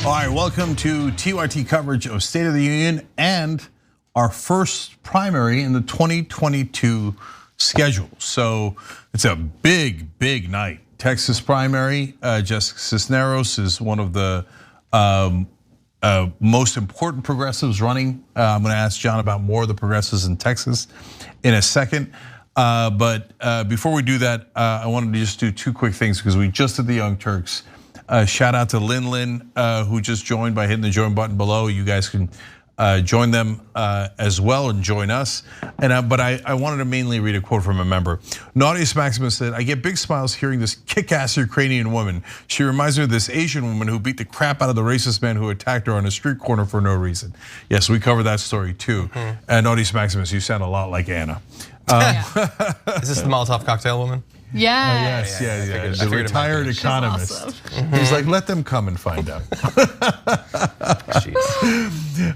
All right, welcome to TYT coverage of State of the Union and our first primary in the 2022 schedule. So it's a big night. Texas primary, Jessica Cisneros is one of the most important progressives running. I'm gonna ask John about more of the progressives in Texas in a second. But before we do that, I wanted to just do two quick things because we just did the Young Turks. Shout out to Lin, who just joined by hitting the join button below. You guys can join them as well and join us. But I wanted to mainly read a quote from a member. Naughtiest Maximus said, "I get big smiles hearing this kick-ass Ukrainian woman. She reminds me of this Asian woman who beat the crap out of the racist man who attacked her on a street corner for no reason." Yes, we covered that story too. Naughtiest Maximus, you sound a lot like Anna. Is this the Molotov cocktail woman? Yes. The retired economist. Awesome. He's like, let them come and find out.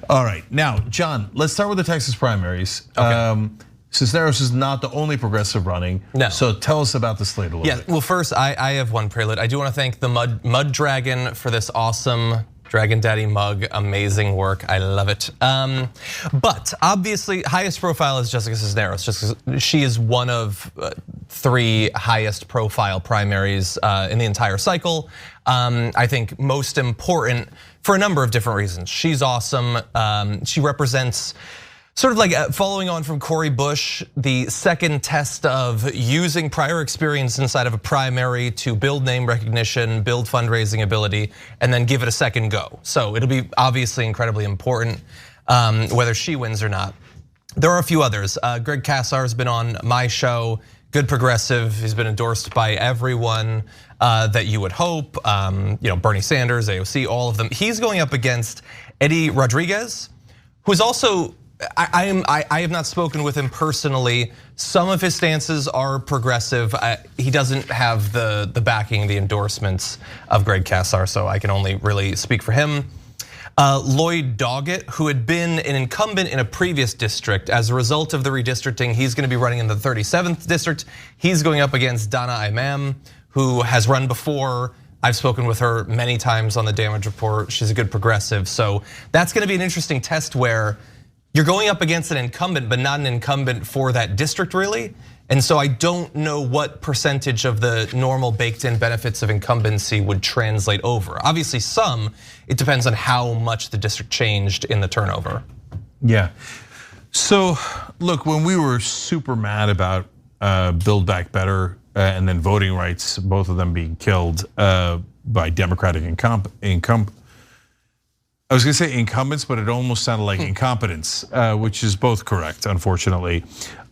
All right, now, John, let's start with the Texas primaries. Okay. Cisneros is not the only progressive running. No. So tell us about the slate a little bit. Well, first, I have one prelude. I do want to thank the Mud Dragon for this awesome Dragon Daddy mug, amazing work, I love it. But obviously, highest profile is Jessica Cisneros. Just she is one of 3 highest profile primaries in the entire cycle. I think most important for a number of different reasons. She's awesome. She represents sort of like following on from Cori Bush, the second test of using prior experience inside of a primary to build name recognition, build fundraising ability, and then give it a second go. So it'll be obviously incredibly important whether she wins or not. There are a few others. Greg Kassar has been on my show, good progressive. He's been endorsed by everyone that you would hope. Bernie Sanders, AOC, all of them. He's going up against Eddie Rodriguez, who's also, I have not spoken with him personally. Some of his stances are progressive. He doesn't have the backing, the endorsements of Greg Kassar, so I can only really speak for him. Lloyd Doggett, who had been an incumbent in a previous district. As a result of the redistricting, he's gonna be running in the 37th district. He's going up against Donna Imam, who has run before. I've spoken with her many times on the Damage Report. She's a good progressive. So that's gonna be an interesting test where you're going up against an incumbent, but not an incumbent for that district really. And so I don't know what percentage of the normal baked in benefits of incumbency would translate over. Obviously some, it depends on how much the district changed in the turnover. Yeah, so look, when we were super mad about Build Back Better and then voting rights, both of them being killed by Democratic I was gonna say incumbents, but it almost sounded like incompetence, which is both correct, unfortunately.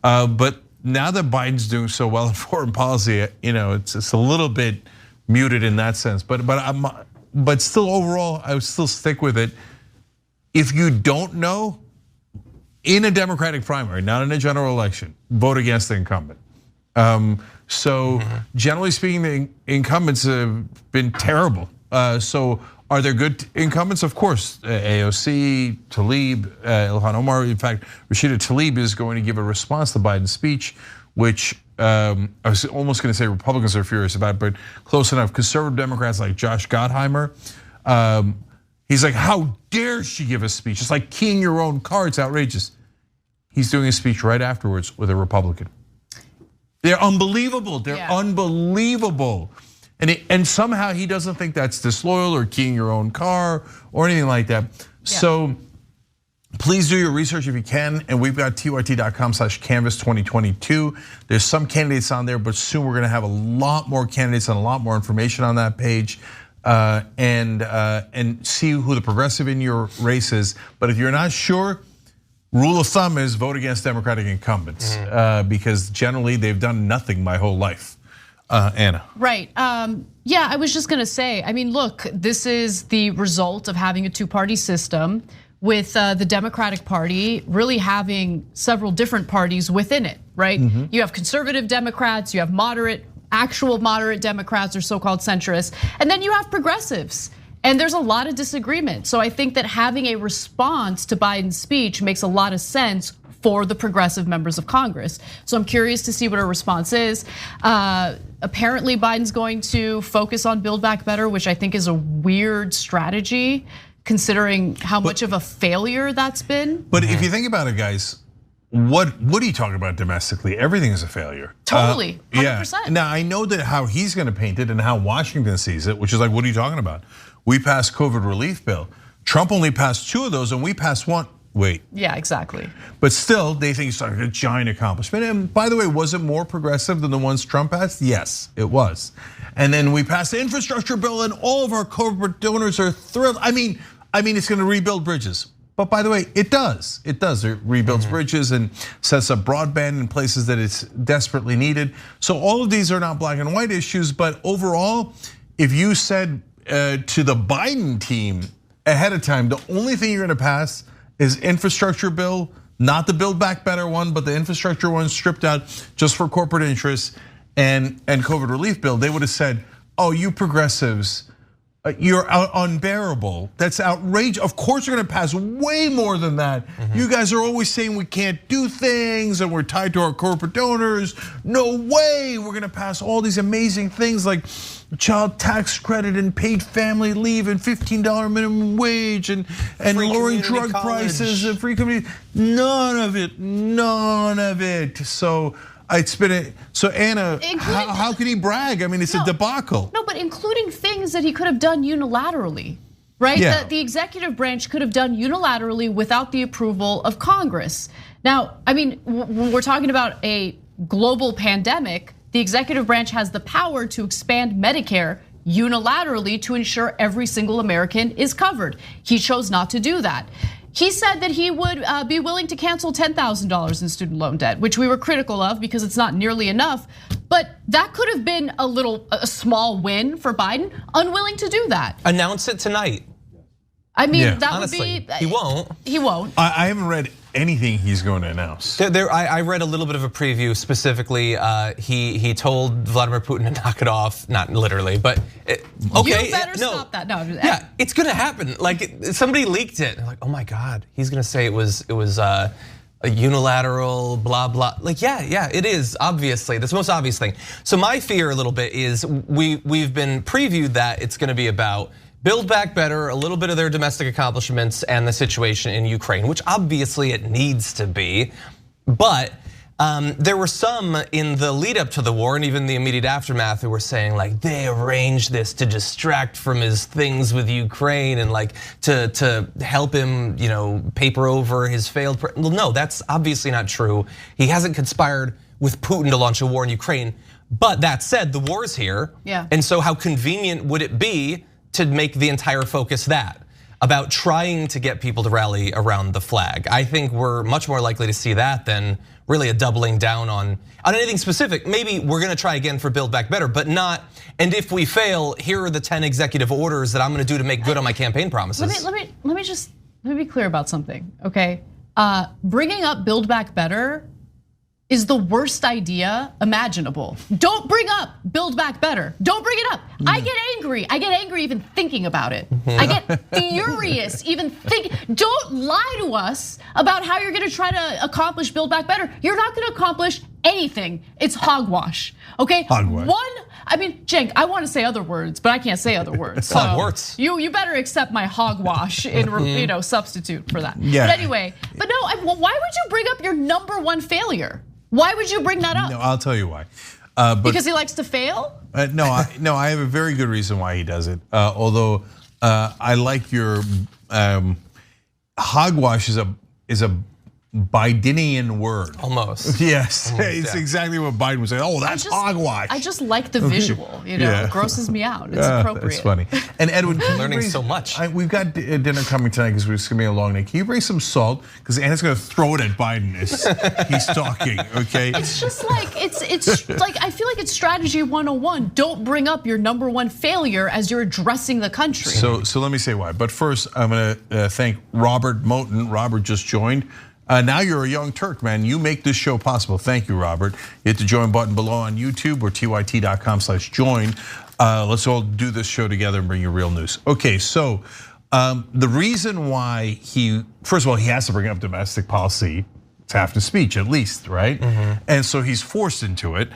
But now that Biden's doing so well in foreign policy, it's a little bit muted in that sense. But still, overall, I would still stick with it. If you don't know, in a Democratic primary, not in a general election, vote against the incumbent. So generally speaking, the incumbents have been terrible. So are there good incumbents? Of course, AOC, Tlaib, Ilhan Omar. In fact, Rashida Tlaib is going to give a response to Biden's speech, which I was almost going to say Republicans are furious about, but close enough. Conservative Democrats like Josh Gottheimer, he's like, how dare she give a speech? It's like keying your own car, it's outrageous. He's doing a speech right afterwards with a Republican. They're unbelievable, they're unbelievable. And somehow he doesn't think that's disloyal or keying your own car or anything like that. Yeah. So please do your research if you can. And we've got tyt.com/canvas 2022. There's some candidates on there, but soon we're gonna have a lot more candidates and a lot more information on that page. And see who the progressive in your race is. But if you're not sure, rule of thumb is vote against Democratic incumbents because generally they've done nothing my whole life. Anna. Right, yeah, I was just gonna say, I mean, look, this is the result of having a 2-party system with the Democratic Party really having several different parties within it, right? You have conservative Democrats, you have actual moderate Democrats or so-called centrists, and then you have progressives. And there's a lot of disagreement. So I think that having a response to Biden's speech makes a lot of sense for the progressive members of Congress. So I'm curious to see what her response is. Apparently Biden's going to focus on Build Back Better, which I think is a weird strategy considering how much of a failure that's been. But if you think about it, guys, what are you talking about domestically? Everything is a failure. Totally, 100%. Yeah. Now I know that how he's going to paint it and how Washington sees it, which is like, what are you talking about? We passed COVID relief bill. Trump only passed 2 of those, and we passed 1. Wait. Yeah, exactly. But still, they think it's like a giant accomplishment. And by the way, was it more progressive than the ones Trump passed? Yes, it was. And then we passed the infrastructure bill, and all of our corporate donors are thrilled. I mean, it's going to rebuild bridges. But by the way, it does. It does. It rebuilds bridges and sets up broadband in places that it's desperately needed. So all of these are not black and white issues, but overall, if you said to the Biden team ahead of time, the only thing you're going to pass is infrastructure bill, not the Build Back Better one, but the infrastructure one stripped out just for corporate interests, and COVID relief bill, they would have said, oh, you progressives, you're unbearable. That's outrageous. Of course you're gonna pass way more than that. You guys are always saying we can't do things and we're tied to our corporate donors. No way we're gonna pass all these amazing things like child tax credit and paid family leave and $15 minimum wage and lowering drug prices and free community. None of it. So it's been so Anna, how can he brag? I mean, it's a debacle. No, but including things that he could have done unilaterally, right? Yeah. That the executive branch could have done unilaterally without the approval of Congress. Now, I mean, when we're talking about a global pandemic, the executive branch has the power to expand Medicare unilaterally to ensure every single American is covered. He chose not to do that. He said that he would be willing to cancel $10,000 in student loan debt, which we were critical of because it's not nearly enough. But that could have been a small win for Biden, unwilling to do that. Announce it tonight. I mean, that honestly, would be. He won't. He won't. I haven't read anything he's going to announce. I read a little bit of a preview. Specifically, he told Vladimir Putin to knock it off, not literally, but okay. You better stop that. No, yeah, it's gonna happen. Like somebody leaked it. They're like, oh my God, he's gonna say it was a unilateral, blah blah. Like yeah, it is obviously that's the most obvious thing. So my fear a little bit is we've been previewed that it's gonna be about Build Back Better, a little bit of their domestic accomplishments and the situation in Ukraine, which obviously it needs to be. But there were some in the lead up to the war and even the immediate aftermath who were saying like they arranged this to distract from his things with Ukraine and like to help him, paper over his failed. Well, no, that's obviously not true. He hasn't conspired with Putin to launch a war in Ukraine. But that said, the war is here. Yeah. And so how convenient would it be to make the entire focus that about trying to get people to rally around the flag? I think we're much more likely to see that than really a doubling down on anything specific. Maybe we're gonna try again for Build Back Better, but not, and if we fail, here are the 10 executive orders that I'm gonna do to make good on my campaign promises. Let me be clear about something, okay? Bringing up Build Back Better is the worst idea imaginable. Don't bring up Build Back Better. Don't bring it up. I get angry even thinking about it. I get furious even thinking. Don't lie to us about how you're gonna try to accomplish Build Back Better. You're not gonna accomplish anything. It's hogwash, okay? Hogwash. Cenk, I want to say other words, but I can't say other words. So Hogwarts. You better accept my hogwash in substitute for that. Yeah. But anyway, why would you bring up your #1 failure? Why would you bring that up? No, I'll tell you why. Because he likes to fail? No, I have a very good reason why he does it. Although I like your hogwash is a Bidenian word. Almost. Yes, it's exactly what Biden was saying. Oh, that's hogwash. I just like the visual. It grosses me out. It's appropriate. That's funny. And Edwin, learning so much. We've got dinner coming tonight because it's gonna be a long night. Can you bring some salt? Because Anna's gonna throw it at Biden as he's talking. Okay. It's just like it's like I feel like it's strategy 101. Don't bring up your #1 failure as you're addressing the country. So let me say why. But first, I'm gonna thank Robert Moten. Robert just joined. Now you're a young Turk, man. You make this show possible. Thank you, Robert. Hit the join button below on YouTube or tyt.com/join. Let's all do this show together and bring you real news. Okay, so the reason why first of all, he has to bring up domestic policy It's half the speech at least, right? And so he's forced into it.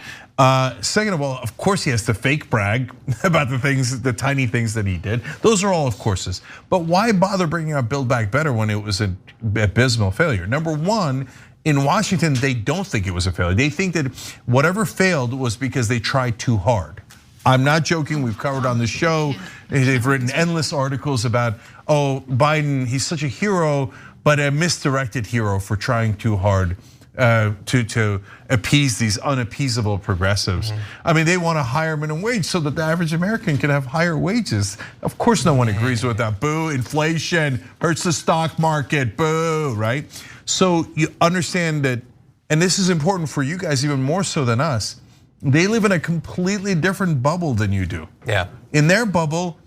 Second of all, of course he has to fake brag about the tiny things that he did. Those are all of courses. But why bother bringing up Build Back Better when it was an abysmal failure? Number one, in Washington, they don't think it was a failure. They think that whatever failed was because they tried too hard. I'm not joking, we've covered on the show. They've written endless articles about, Biden, he's such a hero, but a misdirected hero for trying too hard to appease these unappeasable progressives. I mean, they want a higher minimum wage so that the average American can have higher wages. Of course, no one agrees with that. Boo, inflation hurts the stock market, boo, right? So you understand that, and this is important for you guys even more so than us, they live in a completely different bubble than you do. Yeah. In their bubble,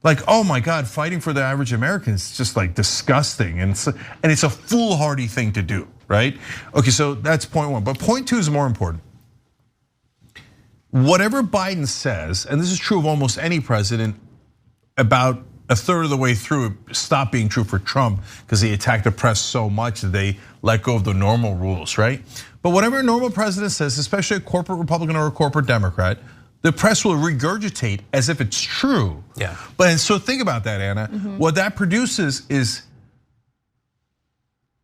like, oh my God, fighting for the average American is just like disgusting. And it's a foolhardy thing to do, right? Okay, so that's point one. But point two is more important. Whatever Biden says, and this is true of almost any president, about a third of the way through, it stopped being true for Trump because he attacked the press so much that they let go of the normal rules, right? But whatever a normal president says, especially a corporate Republican or a corporate Democrat, the press will regurgitate as if it's true. Yeah. But so think about that, Anna. What that produces is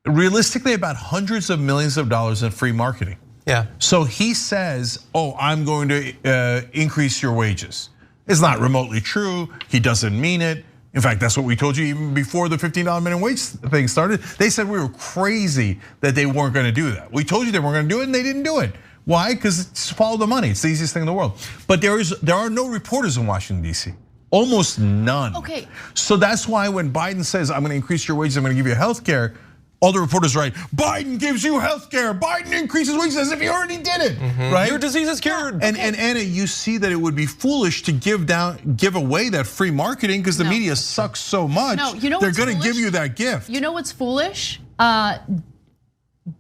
realistically about hundreds of millions of dollars in free marketing. Yeah. So he says, I'm going to increase your wages. It's not remotely true. He doesn't mean it. In fact, that's what we told you even before the $15 minimum wage thing started. They said we were crazy that they weren't going to do that. We told you they weren't going to do it and they didn't do it. Why? Because it's follow the money. It's the easiest thing in the world. But there are no reporters in Washington, D.C. Almost none. Okay. So that's why when Biden says, I'm gonna increase your wages, I'm gonna give you health care, all the reporters write, Biden gives you health care, Biden increases wages as if he already did it, right? Your disease is cured. And Anna, you see that it would be foolish to give away that free marketing because the media sucks so much. No, you know they're what's gonna foolish? give you that gift. You know what's foolish?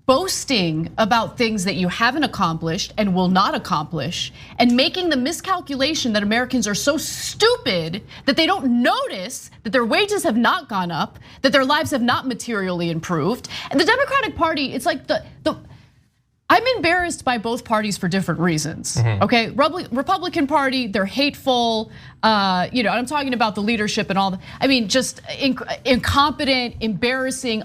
Boasting about things that you haven't accomplished and will not accomplish, and making the miscalculation that Americans are so stupid that they don't notice that their wages have not gone up, that their lives have not materially improved. And the Democratic Party, it's like I'm embarrassed by both parties for different reasons. Okay, Republican Party, they're hateful. And I'm talking about the leadership and all. I mean, just incompetent, embarrassing,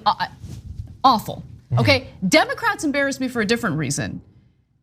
awful. Okay, Democrats embarrass me for a different reason.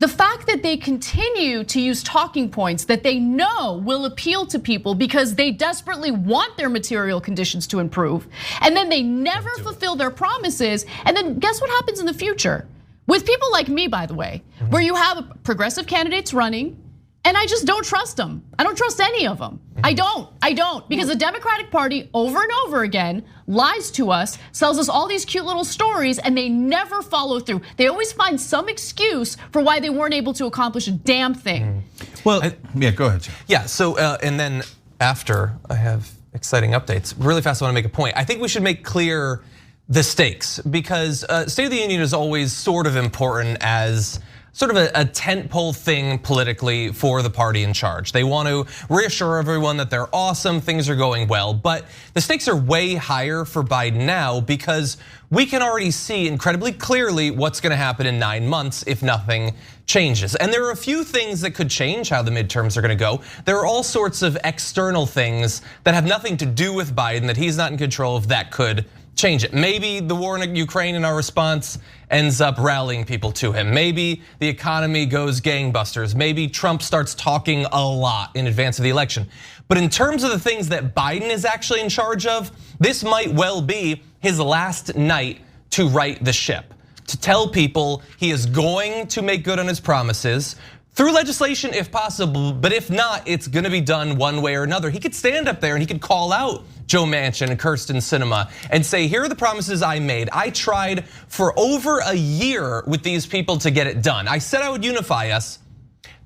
The fact that they continue to use talking points that they know will appeal to people because they desperately want their material conditions to improve, and then they never fulfill their promises, and then guess what happens in the future? With people like me, by the way, where you have progressive candidates running, and I just don't trust them. I don't trust any of them. I don't, because the Democratic Party over and over again lies to us, sells us all these cute little stories, and they never follow through. They always find some excuse for why they weren't able to accomplish a damn thing. Well, yeah, go ahead, Jim. Yeah, so and then after I have exciting updates, really fast I wanna make a point. I think we should make clear the stakes, because State of the Union is always sort of important as sort of a tentpole thing politically for the party in charge. They want to reassure everyone that they're awesome, things are going well, but the stakes are way higher for Biden now because we can already see incredibly clearly what's gonna happen in 9 months if nothing changes. And there are a few things that could change how the midterms are gonna go. There are all sorts of external things that have nothing to do with Biden that he's not in control of that could change it. Maybe the war in Ukraine and our response ends up rallying people to him. Maybe the economy goes gangbusters. Maybe Trump starts talking a lot in advance of the election. But in terms of the things that Biden is actually in charge of, this might well be his last night to right the ship, to tell people he is going to make good on his promises, through legislation if possible, but if not, it's gonna be done one way or another. He could stand up there and he could call out Joe Manchin and Kirsten Sinema and say, here are the promises I made. I tried for over a year with these people to get it done. I said I would unify us.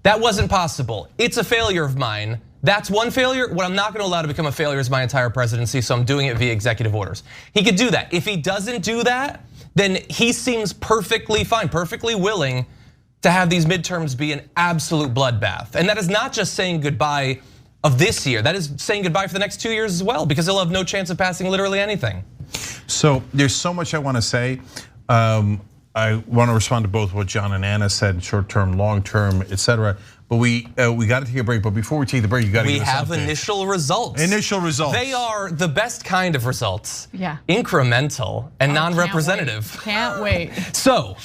That wasn't possible. It's a failure of mine. That's one failure. What I'm not gonna allow to become a failure is my entire presidency, so I'm doing it via executive orders. He could do that. If he doesn't do that, then he seems perfectly fine, perfectly willing to have these midterms be an absolute bloodbath. And that is not just saying goodbye of this year, that is saying goodbye for the next 2 years as well, because he'll have no chance of passing literally anything. So there's so much I wanna say. I want to respond to both what John and Anna said, short term, long term, et cetera. But we got to take a break. But before we take the break, you got to. We have initial results. Initial results. They are the best kind of results. Yeah. Incremental and non-representative. Can't wait. So,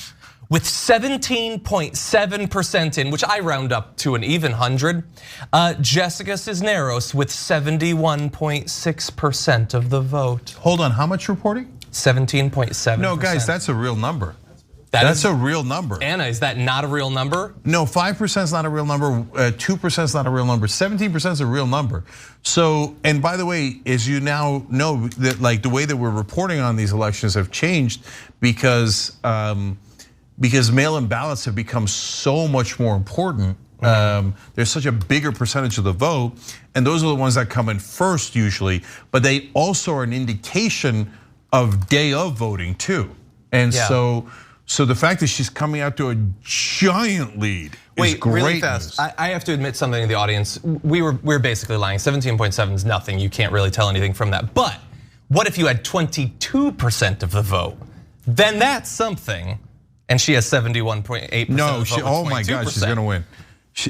with 17.7% in, which I round up to an even 100, Jessica Cisneros with 71.6% of the vote. Hold on, how much reporting? 17.7%. No, guys, that's a real number. That's a real number. Anna, is that not a real number? No, 5% is not a real number. 2% is not a real number. 17% is a real number. So, and by the way, as you now know, that like the way that we're reporting on these elections have changed because mail-in ballots have become so much more important. There's such a bigger percentage of the vote, and those are the ones that come in first usually. But they also are an indication of day of voting too, and so the fact that she's coming out to a giant lead is great really fast. news. I have to admit something to the audience. We're basically lying. 17.7 is nothing. You can't really tell anything from that. But what if you had 22% of the vote? Then that's something. And she has 71.8%. No, oh my God, she's gonna win.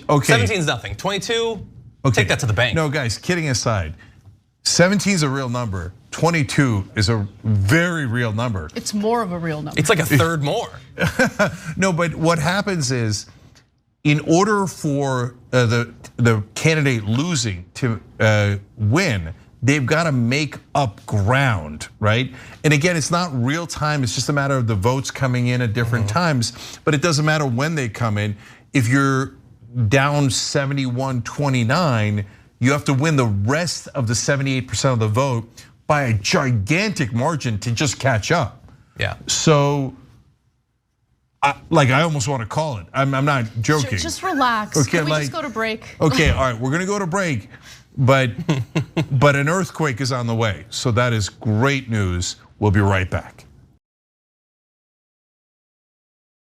Okay, 17 is nothing. 22. Okay. Take that to the bank. No, guys, kidding aside, 17 is a real number. 22 is a very real number. It's more of a real number. It's like a third more. No, but what happens is, in order for the candidate losing to win, they've got to make up ground, right? And again, it's not real time. It's just a matter of the votes coming in at different times. But it doesn't matter when they come in. If you're down 71-29, you have to win the rest of the 78% of the vote by a gigantic margin to just catch up. Yeah. So, I almost want to call it. I'm not joking. Just relax. Okay, Can we just go to break? Okay, all right, we're gonna go to break, but an earthquake is on the way. So that is great news. We'll be right back.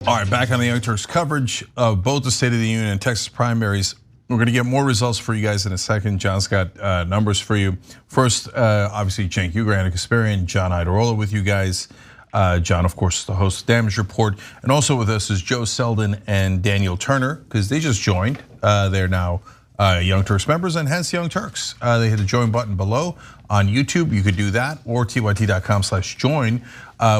All right, back on the Young Turks coverage of both the State of the Union and Texas primaries. We're gonna get more results for you guys in a second. John's got numbers for you. First, obviously, Cenk Uygur, Ana Kasparian, John Iadarola with you guys. John, of course, the host of Damage Report. And also with us is Joe Selden and Daniel Turner, because they just joined. They're now Young Turks members and hence Young Turks. They hit the join button below on YouTube. You could do that, or tyt.com/join.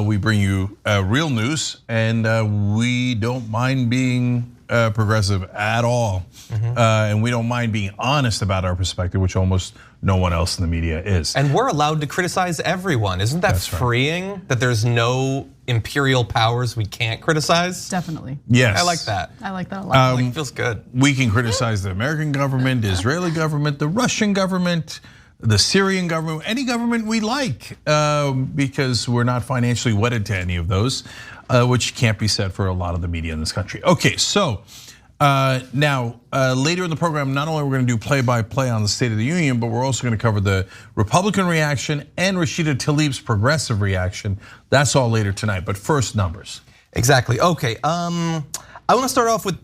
We bring you real news, and we don't mind being progressive at all. And we don't mind being honest about our perspective, which almost no one else in the media is. And we're allowed to criticize everyone. Isn't that freeing? Right. That there's no imperial powers we can't criticize? Definitely. Yes. I like that. I like that a lot. It feels good. We can criticize the American government, the Israeli government, the Russian government, the Syrian government, any government we like, because we're not financially wedded to any of those, which can't be said for a lot of the media in this country. Okay, so now later in the program, not only are we going to do play-by-play on the State of the Union, but we're also going to cover the Republican reaction and Rashida Tlaib's progressive reaction. That's all later tonight, but first, numbers. Exactly, okay. I want to start off with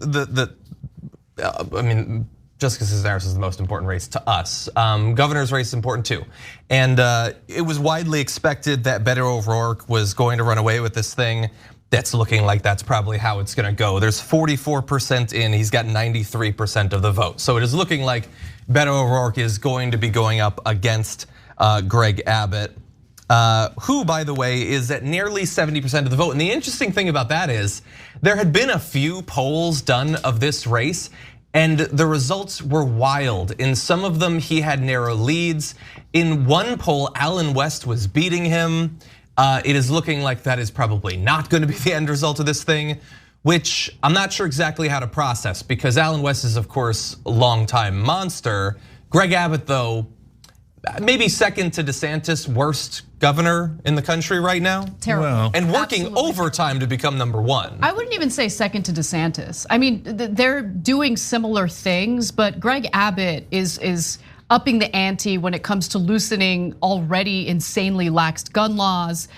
Jessica Cisneros is the most important race to us. Governor's race is important too. And it was widely expected that Beto O'Rourke was going to run away with this thing. That's looking like that's probably how it's gonna go. There's 44% in, he's got 93% of the vote. So it is looking like Beto O'Rourke is going to be going up against Greg Abbott, who, by the way, is at nearly 70% of the vote. And the interesting thing about that is there had been a few polls done of this race, and the results were wild. In some of them, he had narrow leads. In one poll, Allen West was beating him. It is looking like that is probably not gonna be the end result of this thing, which I'm not sure exactly how to process, because Allen West is, of course, a longtime monster. Greg Abbott, though, maybe second to DeSantis, worst governor in the country right now. Terrible. Well, and working overtime to become #1. I wouldn't even say second to DeSantis. I mean, they're doing similar things, but Greg Abbott is upping the ante when it comes to loosening already insanely lax gun laws,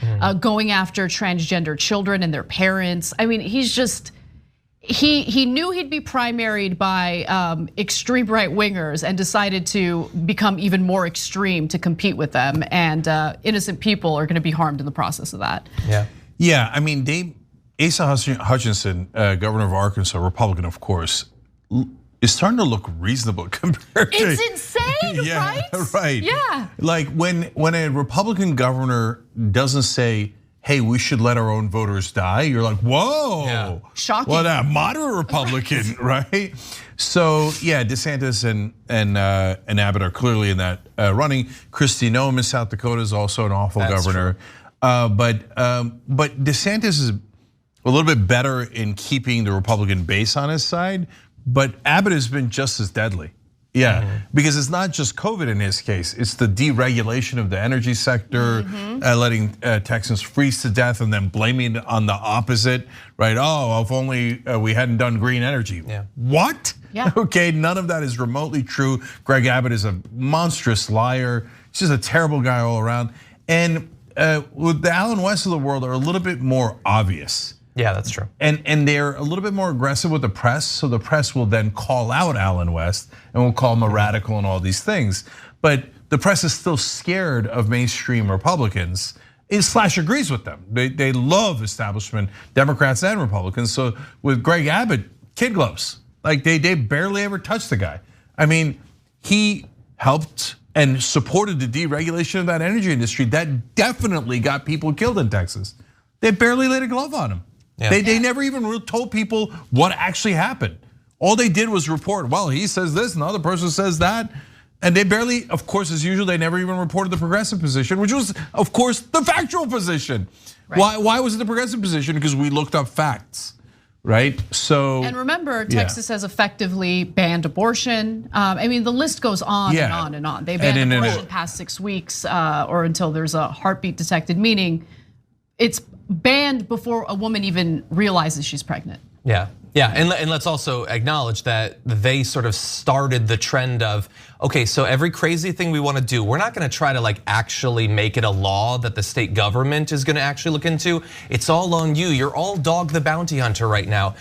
going after transgender children and their parents. I mean, he's just, he knew he'd be primaried by extreme right wingers and decided to become even more extreme to compete with them. And innocent people are gonna be harmed in the process of that. Yeah. Yeah, I mean, Asa Hutchinson, governor of Arkansas, Republican, of course, is starting to look reasonable compared to. It's insane, yeah, right? Right. Yeah. Like when a Republican governor doesn't say, "Hey, we should let our own voters die," you're like, "Whoa, Yeah. Shocking." What a moderate Republican, right?" So yeah, DeSantis and Abbott are clearly in that running. Kristi Noem in South Dakota is also an awful governor, but DeSantis is a little bit better in keeping the Republican base on his side. But Abbott has been just as deadly. Yeah, because it's not just COVID in his case, it's the deregulation of the energy sector, letting Texans freeze to death and then blaming it on the opposite, right? Oh, if only we hadn't done green energy. Yeah. What? Yeah. Okay, none of that is remotely true. Greg Abbott is a monstrous liar. He's just a terrible guy all around. And with the Allen West of the world are a little bit more obvious. Yeah, that's true. And they're a little bit more aggressive with the press, so the press will then call out Allen West and will call him a radical and all these things. But the press is still scared of mainstream Republicans. Slash agrees with them. They love establishment Democrats and Republicans. So with Greg Abbott, kid gloves. Like they barely ever touched the guy. I mean, he helped and supported the deregulation of that energy industry that definitely got people killed in Texas. They barely laid a glove on him. Yeah. They never even told people what actually happened. All they did was report, well, he says this and the other person says that. And they barely, of course, as usual, they never even reported the progressive position, which was, of course, the factual position. Right. Why was it the progressive position? Because we looked up facts, right? So. And remember, Texas has effectively banned abortion. I mean, the list goes on and on and on. They banned abortion past 6 weeks or until there's a heartbeat detected, meaning it's banned before a woman even realizes she's pregnant. Yeah, and let's also acknowledge that they sort of started the trend of, okay, so every crazy thing we want to do, we're not going to try to like actually make it a law that the state government is going to actually look into. It's all on you. You're all Dog the Bounty Hunter right now.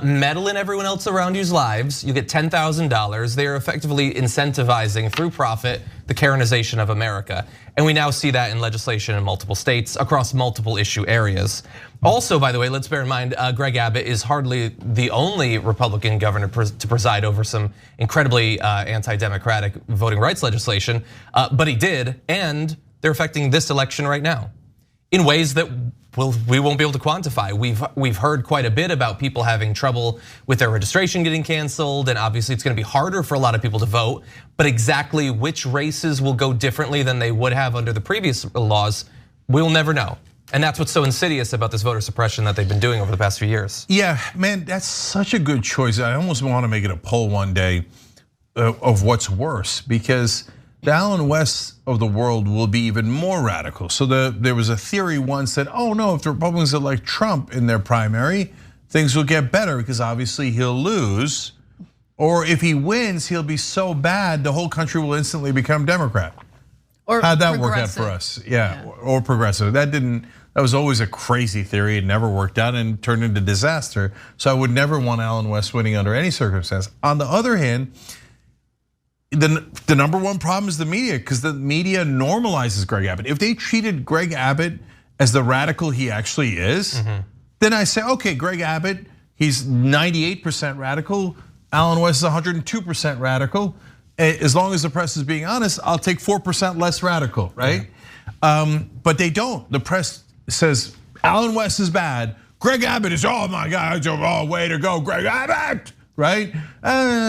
Meddle in everyone else around you's lives. You get $10,000. They are effectively incentivizing through profit the Karenization of America. And we now see that in legislation in multiple states across multiple issue areas. Also, by the way, let's bear in mind, Greg Abbott is hardly the only Republican governor to preside over some incredibly anti-democratic voting rights legislation, but he did, and they're affecting this election right now in ways that we won't be able to quantify. We've heard quite a bit about people having trouble with their registration getting canceled, and obviously it's going to be harder for a lot of people to vote, but exactly which races will go differently than they would have under the previous laws, we'll never know. And that's what's so insidious about this voter suppression that they've been doing over the past few years. Yeah, man, that's such a good choice. I almost want to make it a poll one day of what's worse, because the Allen West of the world will be even more radical. So there was a theory once that, oh no, if the Republicans elect Trump in their primary, things will get better because obviously he'll lose. Or if he wins, he'll be so bad, the whole country will instantly become Democrat. Or how'd that work out for us? Yeah, or progressive. That was always a crazy theory. It never worked out and turned into disaster. So I would never want Allen West winning under any circumstance. On the other hand, the number one problem is the media, because the media normalizes Greg Abbott. If they treated Greg Abbott as the radical he actually is, then I say, okay, Greg Abbott, he's 98% radical. Allen West is 102% radical. As long as the press is being honest, I'll take 4% less radical, right? But they don't. The press says Allen West is bad. Greg Abbott is, oh my God, oh, way to go, Greg Abbott, right?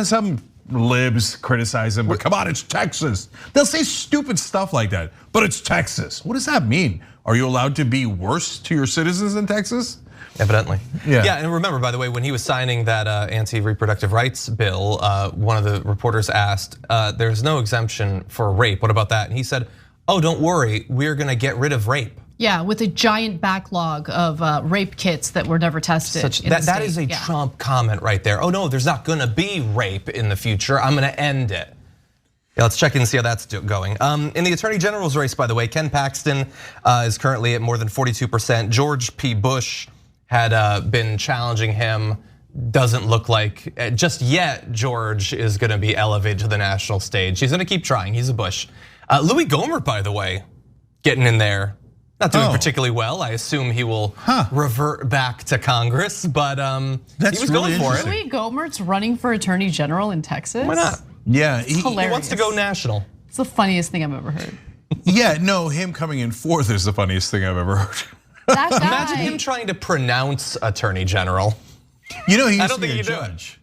Some libs criticize him, but come on, it's Texas. They'll say stupid stuff like that, but it's Texas. What does that mean? Are you allowed to be worse to your citizens in Texas? Evidently. Yeah, and remember, by the way, when he was signing that anti-reproductive rights bill, one of the reporters asked, there's no exemption for rape, what about that? And he said, oh, don't worry, we're gonna get rid of rape. Yeah, with a giant backlog of rape kits that were never tested. That is a Trump comment right there. Oh no, there's not gonna be rape in the future, I'm gonna end it. Yeah, let's check in and see how that's going. In the Attorney General's race, by the way, Ken Paxton is currently at more than 42%. George P. Bush had been challenging him. Doesn't look like, just yet, George is gonna be elevated to the national stage. He's gonna keep trying, he's a Bush. Louis Gohmert, by the way, getting in there. Not doing particularly well. I assume he will revert back to Congress, but That's he was really going for it. Louis Gohmert's running for attorney general in Texas. Why not? Yeah, He wants to go national. It's the funniest thing I've ever heard. Yeah, no, him coming in fourth is the funniest thing I've ever heard. That guy, Imagine him trying to pronounce attorney general. You know, he used I don't to be think a you do it. judge.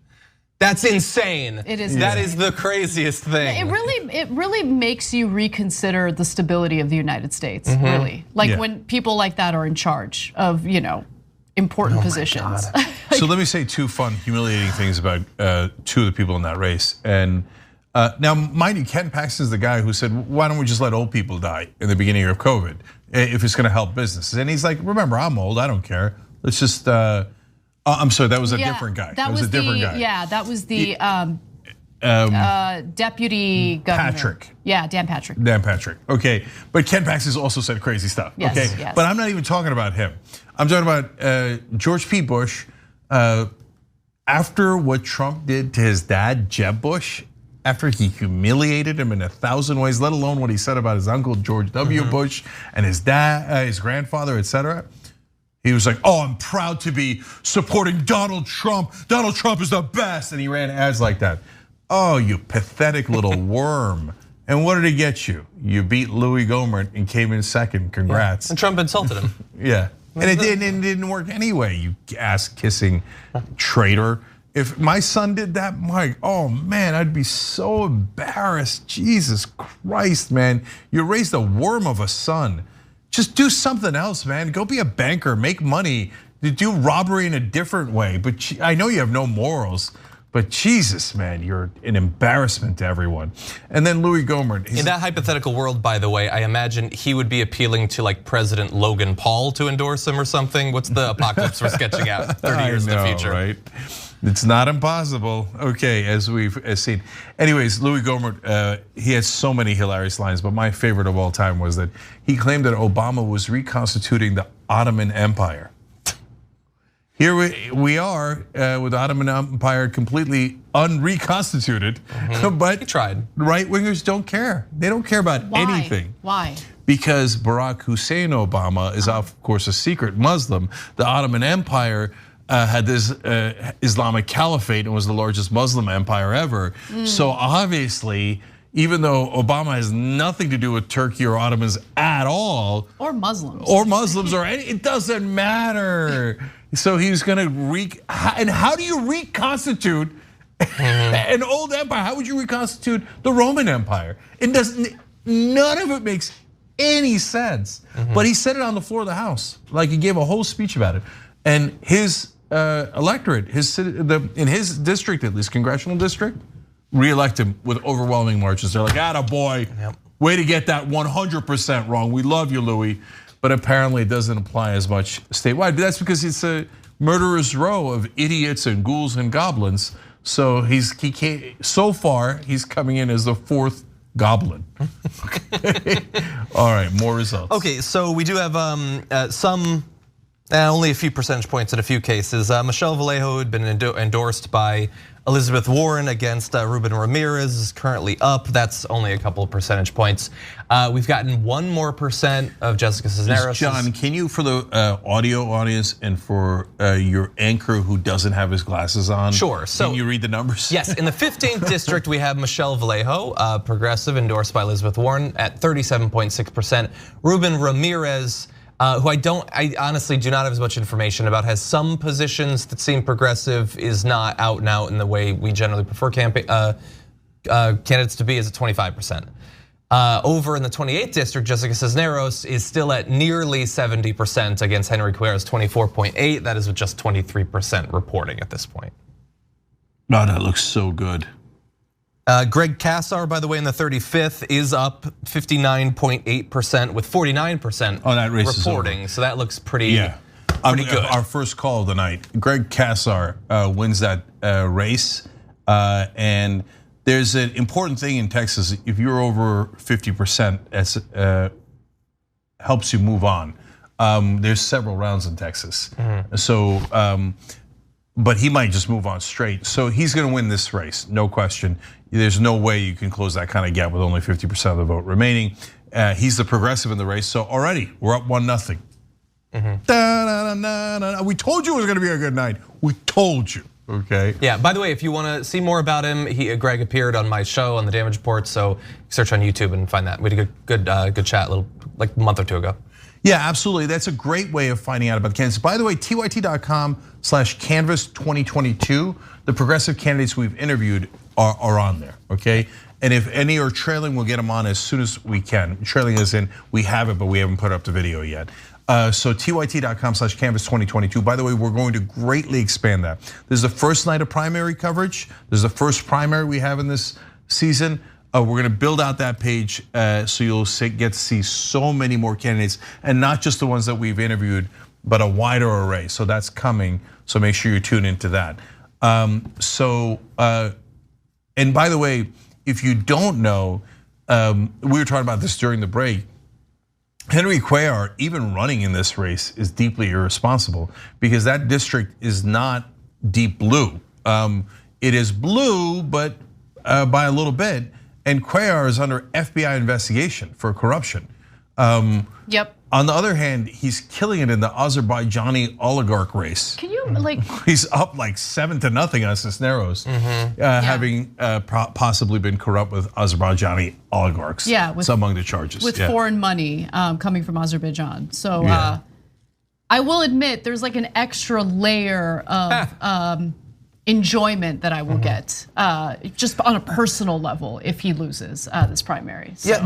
That's insane. It is That insane. is the craziest thing. It really makes you reconsider the stability of the United States. Really, like when people like that are in charge of important positions. So let me say two fun, humiliating things about two of the people in that race. And now, mind you, Ken Paxton's the guy who said, "Why don't we just let old people die in the beginning of COVID if it's going to help businesses?" And he's like, "Remember, I'm old. I don't care. Let's just." I'm sorry, that was a different guy. That was a different guy. Yeah, that was the deputy governor. Patrick. Yeah, Dan Patrick. Dan Patrick. Okay, but Ken Paxton's also said crazy stuff. Yes, okay, yes. But I'm not even talking about him. I'm talking about George P. Bush. After what Trump did to his dad, Jeb Bush, after he humiliated him in 1,000 ways, let alone what he said about his uncle George W. Bush and his dad, his grandfather, etc. He was like, "Oh, I'm proud to be supporting Donald Trump. Donald Trump is the best," and he ran ads like that. Oh, you pathetic little worm! And what did it get you? You beat Louis Gohmert and came in second. Congrats. And Trump insulted him. Yeah, and it didn't work anyway. You ass-kissing traitor. If my son did that, Mike, oh man, I'd be so embarrassed. Jesus Christ, man, you raised a worm of a son. Just do something else, man. Go be a banker, make money, do robbery in a different way. But I know you have no morals, but Jesus, man, you're an embarrassment to everyone. And then Louis Gohmert. In that hypothetical world, by the way, I imagine he would be appealing to like President Logan Paul to endorse him or something. What's the apocalypse we're sketching out 30 years in the future? Right? It's not impossible. Okay, as we've seen. Anyways, Louis Gohmert, he has so many hilarious lines, but my favorite of all time was that he claimed that Obama was reconstituting the Ottoman Empire. Here we are with the Ottoman Empire completely unreconstituted, but He tried. Right wingers don't care. They don't care about anything. Why? Because Barack Hussein Obama is, of course, a secret Muslim. The Ottoman Empire had this Islamic caliphate and was the largest Muslim empire ever. So obviously, even though Obama has nothing to do with Turkey or Ottomans at all, or Muslims, or any, it doesn't matter. So he's gonna and how do you reconstitute an old empire? How would you reconstitute the Roman Empire? It doesn't. None of it makes any sense. But he said it on the floor of the House, like he gave a whole speech about it, and his electorate, in his district, at least congressional district, re-elect him with overwhelming margins. They're like, "Attaboy, way to get that 100% wrong. We love you, Louis." But apparently it doesn't apply as much statewide. But that's because it's a murderer's row of idiots and ghouls and goblins. So so far he's coming in as the fourth goblin. All right, more results. Okay, so we do have only a few percentage points in a few cases. Michelle Vallejo had been endorsed by Elizabeth Warren against Ruben Ramirez is currently up. That's only a couple of percentage points. We've gotten 1 more % of Jessica Cisneros. John, can you, for the audio audience and for your anchor who doesn't have his glasses on, Sure. So, can you read the numbers? Yes, in the 15th district, we have Michelle Vallejo, progressive, endorsed by Elizabeth Warren at 37.6%. Ruben Ramirez, who I honestly do not have as much information about, has some positions that seem progressive, is not out and out in the way we generally prefer candidates to be, is at 25%. Over in the 28th district, Jessica Cisneros is still at nearly 70% against Henry Cuellar's 24.8. That is with just 23% reporting at this point. No, that looks so good. Greg Casar, by the way, in the 35th is up 59.8% with 49% Oh, that race reporting. is over. So that looks pretty good. Our first call of the night, Greg Casar wins that race. And there's an important thing in Texas. If you're over 50%, it helps you move on. There's several rounds in Texas. So, but he might just move on straight. So he's gonna win this race, no question. There's no way you can close that kind of gap with only 50% of the vote remaining. He's the progressive in the race, so already we're up 1-0. We told you it was going to be a good night. We told you. Okay. Yeah. By the way, if you want to see more about him, Greg appeared on my show on the Damage Report. So search on YouTube and find that. We had a good chat, like a month or two ago. Yeah, absolutely. That's a great way of finding out about the candidates. By the way, tyt.com/canvas2022. The progressive candidates we've interviewed are on there. Okay. And if any are trailing, we'll get them on as soon as we can. Trailing is in, we have it, but we haven't put up the video yet. So tyt.com/canvas2022. By the way, we're going to greatly expand that. This is the first night of primary coverage. This is the first primary we have in this season. We're going to build out that page so you'll get to see so many more candidates, and not just the ones that we've interviewed, but a wider array. So that's coming. So make sure you tune into that. And by the way, if you don't know, we were talking about this during the break. Henry Cuellar, even running in this race, is deeply irresponsible because that district is not deep blue. It is blue, but by a little bit. And Cuellar is under FBI investigation for corruption. Yep. On the other hand, he's killing it in the Azerbaijani oligarch race. Can you He's up like 7-0 on Cisneros, having possibly been corrupt with Azerbaijani oligarchs. Yeah, it's among the charges. With foreign money coming from Azerbaijan. So I will admit there's like an extra layer of enjoyment that I will get just on a personal level if he loses this primary. So. Yeah,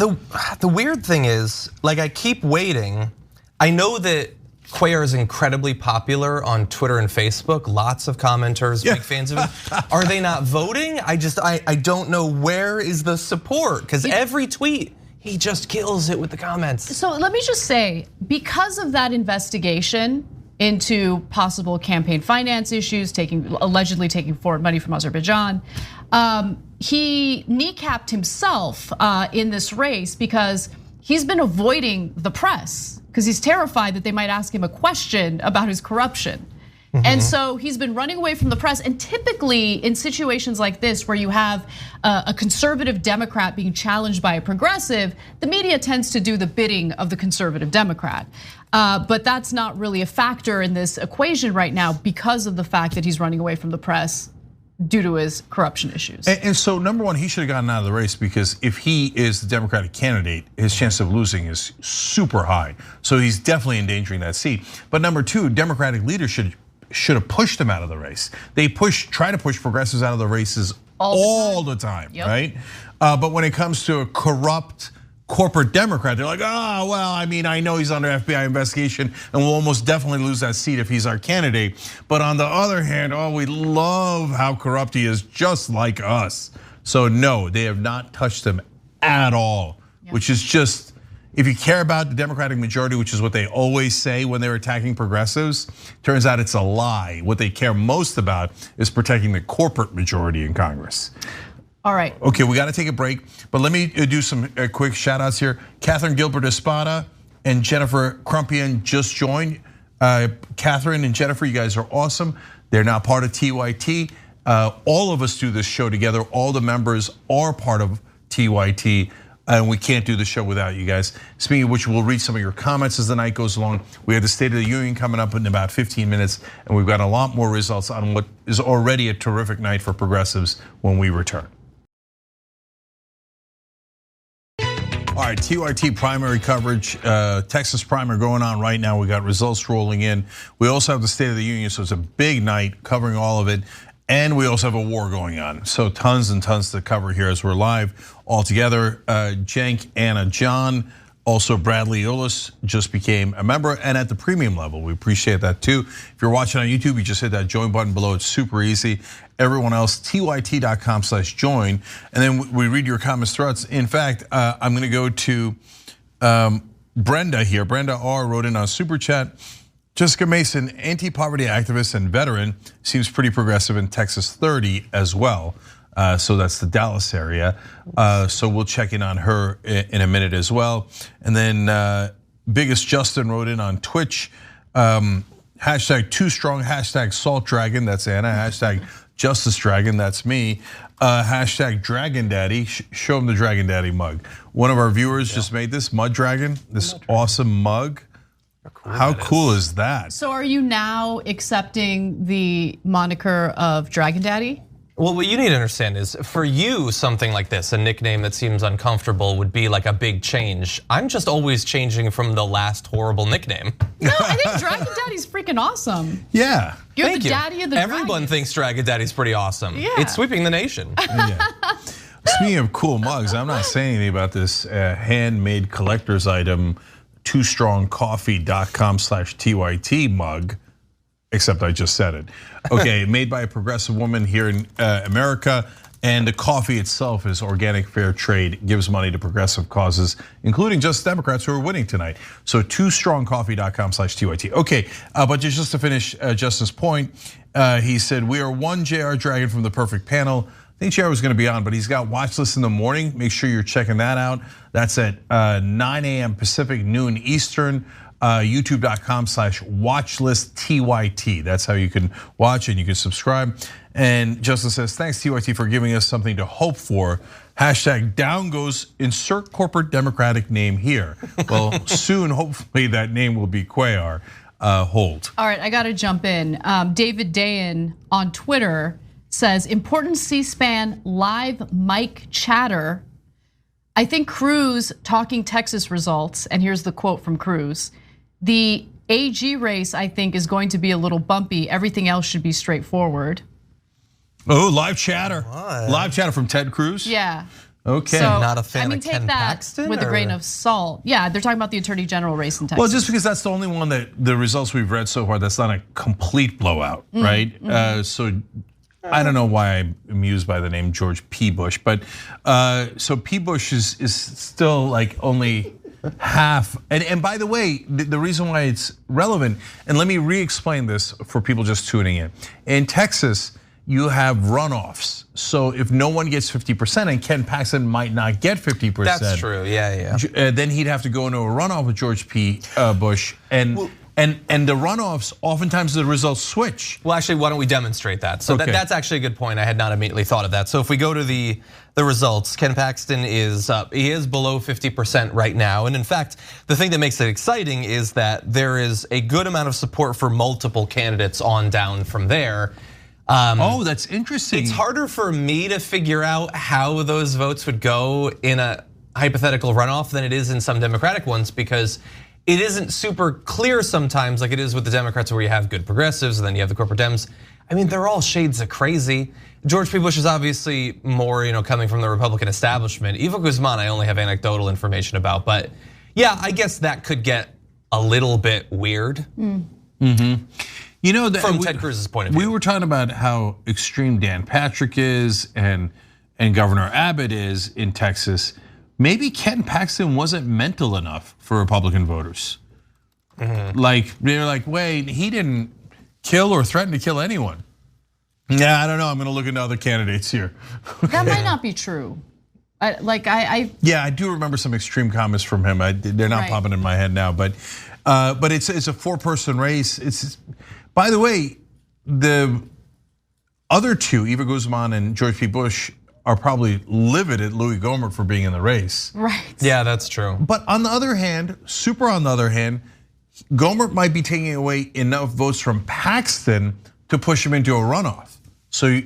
the weird thing is, like, I keep waiting. I know that Cuellar is incredibly popular on Twitter and Facebook. Lots of commenters, big fans of him. Are they not voting? I don't know, where is the support? Because every tweet, he just kills it with the comments. So let me just say, because of that investigation into possible campaign finance issues, allegedly taking foreign money from Azerbaijan, he kneecapped himself in this race because he's been avoiding the press because he's terrified that they might ask him a question about his corruption. And so he's been running away from the press. And typically in situations like this where you have a conservative Democrat being challenged by a progressive, the media tends to do the bidding of the conservative Democrat. But that's not really a factor in this equation right now because of the fact that he's running away from the press due to his corruption issues. And so number one, he should have gotten out of the race because if he is the Democratic candidate, his chance of losing is super high. So he's definitely endangering that seat. But number two, Democratic leadership should have pushed him out of the race. They try to push progressives out of the races all the time, right? But when it comes to a corrupt corporate Democrat, they're like, oh, well, I mean, I know he's under FBI investigation and we'll almost definitely lose that seat if he's our candidate. But on the other hand, oh, we love how corrupt he is, just like us. So no, they have not touched him at all, which is just, if you care about the Democratic majority, which is what they always say when they're attacking progressives, turns out it's a lie. What they care most about is protecting the corporate majority in Congress. All right. Okay, we got to take a break, but let me do some quick shout outs here. Catherine Gilbert Espada and Jennifer Crumpian just joined. Catherine and Jennifer, you guys are awesome. They're now part of TYT. All of us do this show together. All the members are part of TYT. And we can't do the show without you guys. Speaking of which, we'll read some of your comments as the night goes along. We have the State of the Union coming up in about 15 minutes, and we've got a lot more results on what is already a terrific night for progressives when we return. All right, TYT primary coverage, Texas primary going on right now. We got results rolling in. We also have the State of the Union, so it's a big night covering all of it. And we also have a war going on. So tons and tons to cover here as we're live all together. Cenk, Anna, John, also Bradley Ulis just became a member and at the premium level. We appreciate that too. If you're watching on YouTube, you just hit that join button below. It's super easy. Everyone else, tyt.com/join. And then we read your comments throughout. In fact, I'm gonna go to Brenda here. Brenda R wrote in on Super Chat. Jessica Mason, anti-poverty activist and veteran, seems pretty progressive in Texas 30 as well. So that's the Dallas area. So we'll check in on her in a minute as well. And then Biggest Justin wrote in on Twitch. Hashtag too strong, hashtag salt dragon, that's Anna. Hashtag justice dragon, that's me. Hashtag dragon daddy, show him the dragon daddy mug. One of our viewers just made this mud dragon, this awesome mug. How cool is that? So are you now accepting the moniker of Dragon Daddy? Well, what you need to understand is for you, something like this, a nickname that seems uncomfortable would be like a big change. I'm just always changing from the last horrible nickname. No, I think Dragon Daddy's freaking awesome. Yeah. You're the daddy of the Everyone dragons. thinks Dragon Daddy's pretty awesome. Yeah. It's sweeping the nation. Yeah. Speaking of cool mugs, I'm not saying anything about this handmade collector's item, toostrongcoffee.com/TYT mug, except I just said it. Okay, made by a progressive woman here in America, and the coffee itself is organic, fair trade, gives money to progressive causes, including just Democrats who are winning tonight. So toostrongcoffee.com/TYT. Okay, but just to finish Justin's point, he said, we are one JR Dragon from the perfect panel. I think JR was gonna be on, but he's got watch lists in the morning. Make sure you're checking that out. That's at 9 a.m. Pacific, noon Eastern. YouTube.com/watchlistTYT. That's how you can watch and you can subscribe. And Justin says, thanks TYT for giving us something to hope for. Hashtag down goes insert corporate Democratic name here. Well, soon, hopefully that name will be Cuellar. Hold. All right, I gotta jump in. David Dayan on Twitter says, important C-SPAN live mic chatter. I think Cruz talking Texas results, and here's the quote from Cruz. The AG race, I think, is going to be a little bumpy. Everything else should be straightforward. Oh, live chatter. What? Live chatter from Ted Cruz? Yeah. Okay. So, Not a fan of take Ken that Paxton, with a or- grain of salt. Yeah, they're talking about the Attorney General race in Texas. Well, just because that's the only one that the results we've read so far, that's not a complete blowout, right? So I don't know why I'm amused by the name George P. Bush, but so P. Bush is still like only half. And by the way, the reason why it's relevant, and let me re-explain this for people just tuning in. In Texas, you have runoffs. So if no one gets 50%, and Ken Paxton might not get 50%. That's true, yeah. Then he'd have to go into a runoff with George P. Bush. And the runoffs, oftentimes the results switch. Well, actually, why don't we demonstrate that? So Okay. that's actually a good point. I had not immediately thought of that. So if we go to the results, Ken Paxton is below 50% right now. And in fact, the thing that makes it exciting is that there is a good amount of support for multiple candidates on down from there. Oh, that's interesting. It's harder for me to figure out how those votes would go in a hypothetical runoff than it is in some Democratic ones, because it isn't super clear sometimes, like it is with the Democrats, where you have good progressives and then you have the corporate Dems. I mean, they're all shades of crazy. George P. Bush is obviously more, coming from the Republican establishment. Eva Guzman, I only have anecdotal information about, but yeah, I guess that could get a little bit weird. From Ted Cruz's point of view. We were talking about how extreme Dan Patrick is and Governor Abbott is in Texas. Maybe Ken Paxton wasn't mental enough for Republican voters. Like they're like, wait, he didn't kill or threaten to kill anyone. Yeah, I don't know. I'm going to look into other candidates here. That might not be true. Yeah, I do remember some extreme comments from him. They're not popping in my head now, but it's a 4-person race. It's, by the way, the other two, Eva Guzman and George P. Bush, are probably livid at Louis Gohmert for being in the race. Right. Yeah, that's true. But on the other hand, Gohmert might be taking away enough votes from Paxton to push him into a runoff. So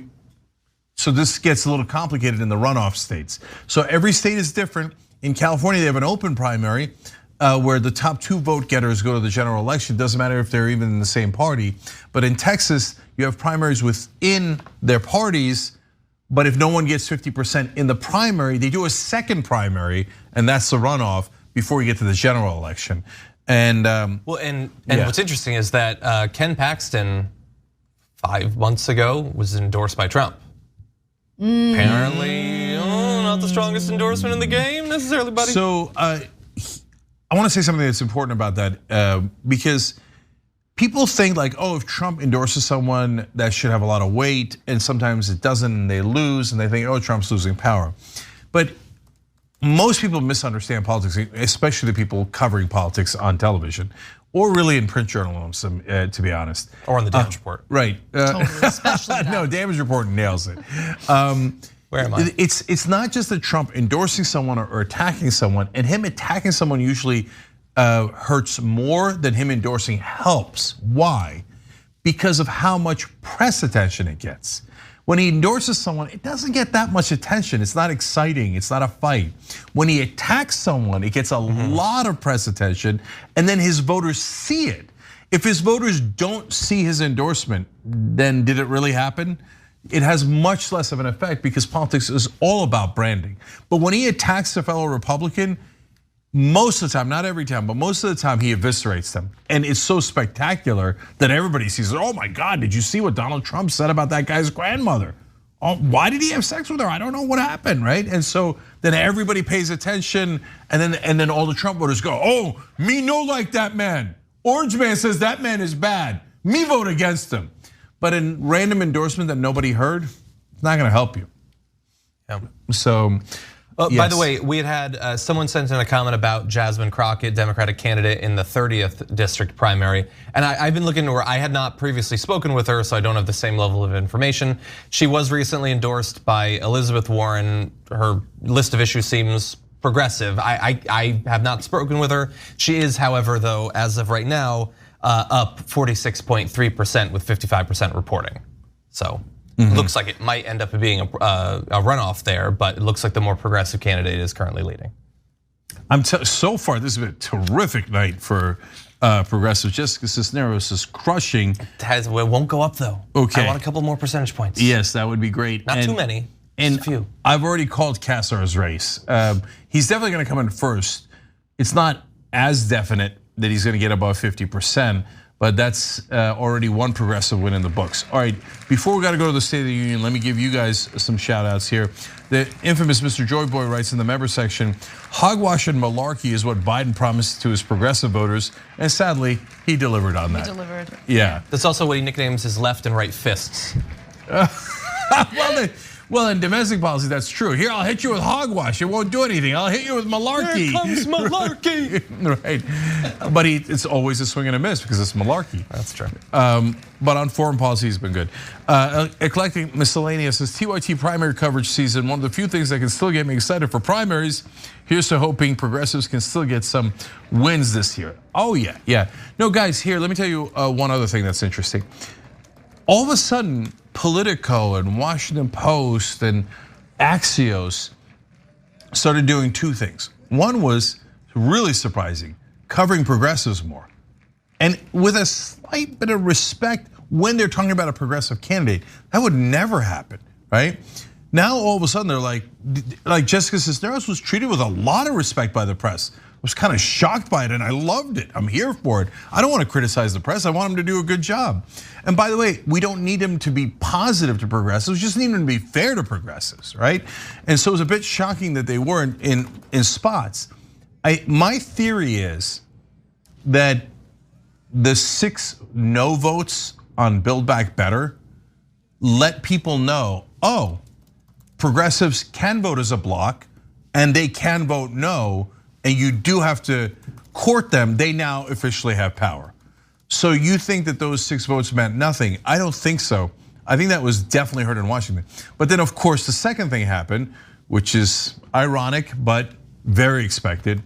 this gets a little complicated in the runoff states. So every state is different. In California, they have an open primary where the top 2 vote getters go to the general election. It doesn't matter if they're even in the same party. But in Texas, you have primaries within their parties. But if no one gets 50% in the primary, they do a second primary, and that's the runoff before you get to the general election. And what's interesting is that Ken Paxton 5 months ago was endorsed by Trump. Apparently, not the strongest endorsement in the game necessarily, buddy. So I want to say something that's important about that because people think like, oh, if Trump endorses someone, that should have a lot of weight, and sometimes it doesn't, and they lose, and they think, oh, Trump's losing power. But most people misunderstand politics, especially the people covering politics on television or really in print journalism, to be honest. Or on the damage report. Right. Totally, especially that. No, damage report nails it. Where am I? It's not just that Trump endorsing someone or attacking someone, and him attacking someone usually hurts more than him endorsing helps. Why? Because of how much press attention it gets. When he endorses someone, it doesn't get that much attention. It's not exciting, it's not a fight. When he attacks someone, it gets a lot of press attention, and then his voters see it. If his voters don't see his endorsement, then did it really happen? It has much less of an effect because politics is all about branding. But when he attacks a fellow Republican, most of the time, not every time, but most of the time he eviscerates them. And it's so spectacular that everybody sees it. Oh my God, did you see what Donald Trump said about that guy's grandmother? Oh, why did he have sex with her? I don't know what happened, right? And so then everybody pays attention, and then all the Trump voters go, oh, me no like that man. Orange man says that man is bad. Me vote against him. But in random endorsement that nobody heard, it's not gonna help you. Yeah. So, yes. By the way, we had someone sent in a comment about Jasmine Crockett, Democratic candidate in the 30th district primary. And I've been looking to her, I had not previously spoken with her, so I don't have the same level of information. She was recently endorsed by Elizabeth Warren. Her list of issues seems progressive. I have not spoken with her. She is, however, though, as of right now, up 46.3% with 55% reporting. So looks like it might end up being a runoff there, but it looks like the more progressive candidate is currently leading. So far, this has been a terrific night for progressive. Jessica Cisneros is crushing. It won't go up though. Okay. I want a couple more percentage points. Yes, that would be great. Not too many. And just a few. I've already called Kassar's race. He's definitely going to come in first. It's not as definite that he's going to get above 50%, but that's already one progressive win in the books. All right, before we got to go to the State of the Union, let me give you guys some shout outs here. The infamous Mr. Joy Boy writes in the member section, hogwash and malarkey is what Biden promised to his progressive voters, and sadly, he delivered on that. He delivered. Yeah. That's also what he nicknames his left and right fists. Well, in domestic policy, that's true. Here, I'll hit you with hogwash. It won't do anything. I'll hit you with malarkey. Here comes malarkey. Right. But it's always a swing and a miss because it's malarkey. That's true. But on foreign policy, he's been good. Eclectic Miscellaneous says TYT primary coverage season. One of the few things that can still get me excited for primaries. Here's to hoping progressives can still get some wins this year. Oh yeah. No, guys, here, let me tell you one other thing that's interesting. All of a sudden, Politico and Washington Post and Axios started doing two things. One was really surprising, covering progressives more. And with a slight bit of respect when they're talking about a progressive candidate. That would never happen, right? Now all of a sudden they're like Jessica Cisneros was treated with a lot of respect by the press. I was kind of shocked by it and I loved it. I'm here for it. I don't want to criticize the press. I want them to do a good job. And by the way, we don't need him to be positive to progressives, just need him to be fair to progressives, right? And so it was a bit shocking that they weren't in spots. My theory is that the 6 no votes on Build Back Better let people know, oh, progressives can vote as a bloc and they can vote no, and you do have to court them. They now officially have power. So you think that those 6 votes meant nothing? I don't think so. I think that was definitely heard in Washington. But then of course the second thing happened, which is ironic but very expected.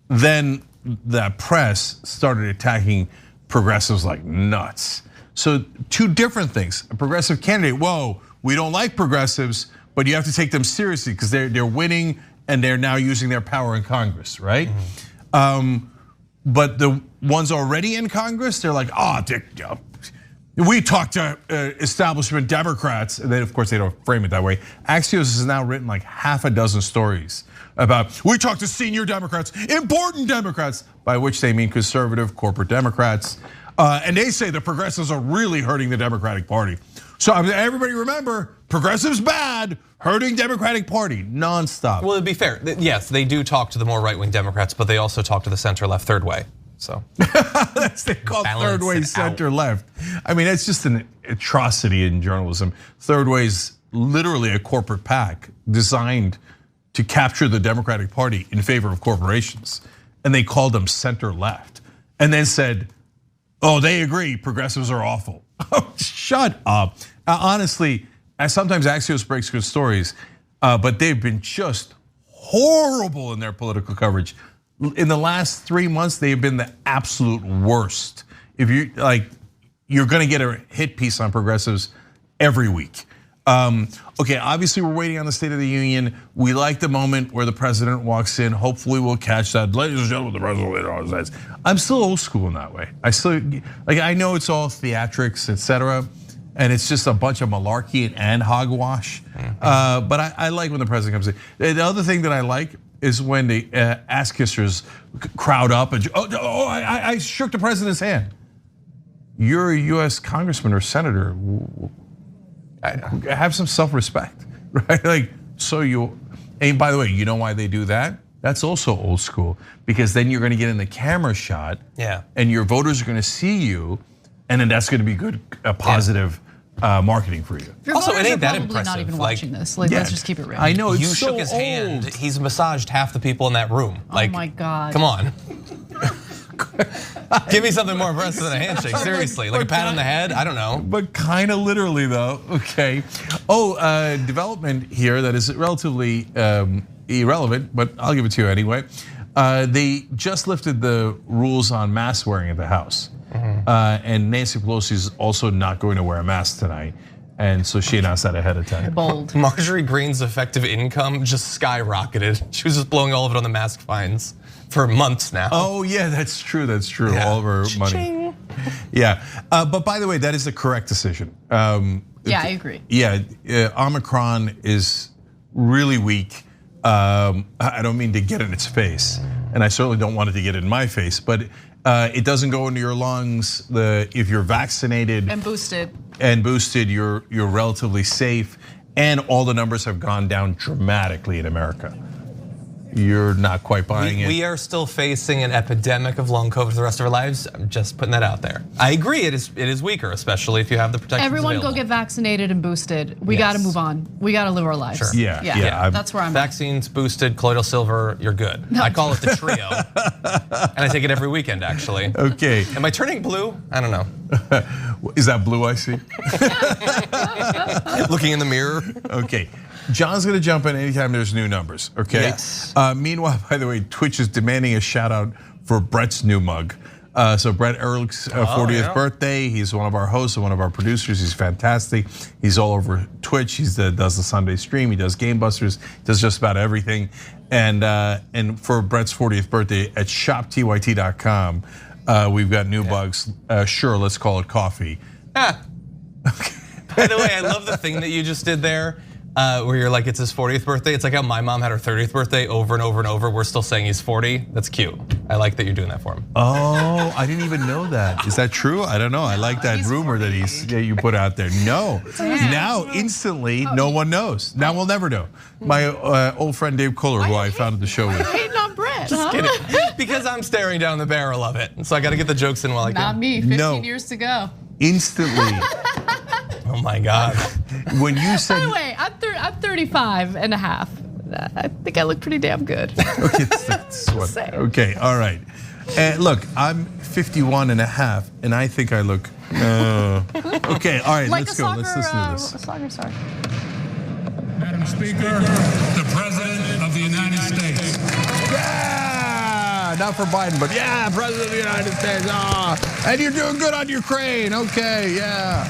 Then the press started attacking progressives like nuts. So 2 different things. A progressive candidate, whoa, we don't like progressives, but you have to take them seriously because they're winning and they're now using their power in Congress, right? But the ones already in Congress, they're like, we talked to establishment Democrats, and then of course they don't frame it that way. Axios has now written like half a dozen stories about, we talked to senior Democrats, important Democrats, by which they mean conservative corporate Democrats. And they say the progressives are really hurting the Democratic Party. So everybody remember, progressives bad, hurting Democratic Party, nonstop. Well, to be fair, yes, they do talk to the more right-wing Democrats, but they also talk to the center-left third way. So that's they call third way center left. I mean, it's just an atrocity in journalism. Third way is literally a corporate PAC designed to capture the Democratic Party in favor of corporations, and they called them center left, and then said, "Oh, they agree, progressives are awful." Oh, shut up. Honestly, sometimes Axios breaks good stories, but they've been just horrible in their political coverage. In the last 3 months, they've been the absolute worst. If you like, you're gonna get a hit piece on progressives every week. Okay, obviously we're waiting on the State of the Union. We like the moment where the president walks in. Hopefully we'll catch that. Ladies and gentlemen, the president later on says. I'm still old school in that way. I know it's all theatrics, etc., and it's just a bunch of malarkey and hogwash. But I like when the president comes in. The other thing that I like is when the ass kissers crowd up and I shook the president's hand. You're a U.S. congressman or senator. Have some self-respect, right? Like, so and by the way, you know why they do that? That's also old school, because then you're gonna get in the camera shot, and your voters are gonna see you, and then that's gonna be good, positive marketing for you. Your also, it ain't that probably impressive. Not even watching this. Like, let's just keep it real. I know, it's you so shook his old. hand. He's massaged half the people in that room. Like, oh my God. Come on. Give me something more impressive than a handshake, seriously. Like a pat on the head, I don't know. But kind of literally though, okay. Development here that is relatively irrelevant, but I'll give it to you anyway. They just lifted the rules on mask wearing at the House. And Nancy Pelosi is also not going to wear a mask tonight. And so she announced that ahead of time. Bold. Marjorie Greene's effective income just skyrocketed. She was just blowing all of it on the mask fines for months now. Oh yeah, that's true. That's true. Yeah. All of her money. Yeah, but by the way, that is the correct decision. Yeah, I agree. Yeah, Omicron is really weak. I don't mean to get in its face, and I certainly don't want it to get in my face, but it doesn't go into your lungs. If you're vaccinated and boosted, you're relatively safe, and all the numbers have gone down dramatically in America. You're not quite buying it. We are still facing an epidemic of long COVID for the rest of our lives. I'm just putting that out there. I agree, it is weaker, especially if you have the protection. Everyone go get vaccinated and boosted. We got to move on. We got to live our lives. Sure. Yeah. That's where I'm Vaccines, boosted, colloidal silver, you're good. No. I call it the trio. And I take it every weekend, actually. Okay. Am I turning blue? I don't know. Is that blue I see? Looking in the mirror. Okay. John's gonna jump in anytime there's new numbers, okay? Yes. Meanwhile, by the way, Twitch is demanding a shout out for Brett's new mug. So Brett Ehrlich's 40th birthday. He's one of our hosts and one of our producers. He's fantastic. He's all over Twitch. He does the Sunday stream. He does Game Busters. Does just about everything. And for Brett's 40th birthday at shoptyt.com, we've got new bugs. Sure, let's call it coffee. Okay. By the way, I love the thing that you just did there. Where you're like, it's his 40th birthday. It's like how my mom had her 30th birthday over and over and over. We're still saying he's 40. That's cute. I like that you're doing that for him. Oh, I didn't even know that. Is that true? I don't know. I like that rumor that you put out there. No, now instantly no one knows. Now we'll never know. My old friend Dave Kohler, who I founded the show with. hating on Brett, Just kidding. Because I'm staring down the barrel of it. So I got to get the jokes in while I can. Not me, 15 years to go. Instantly. Oh my God. When you said. By the way, I'm 35 and a half. I think I look pretty damn good. Okay, that's what, okay, all right. Look, I'm 51 and a half, and I think I look. Okay, all right, like let's go. Let's listen to this. A soccer star. Madam Speaker, the President of the United States. Yeah, not for Biden, but yeah, President of the United States. And you're doing good on Ukraine. Okay, yeah.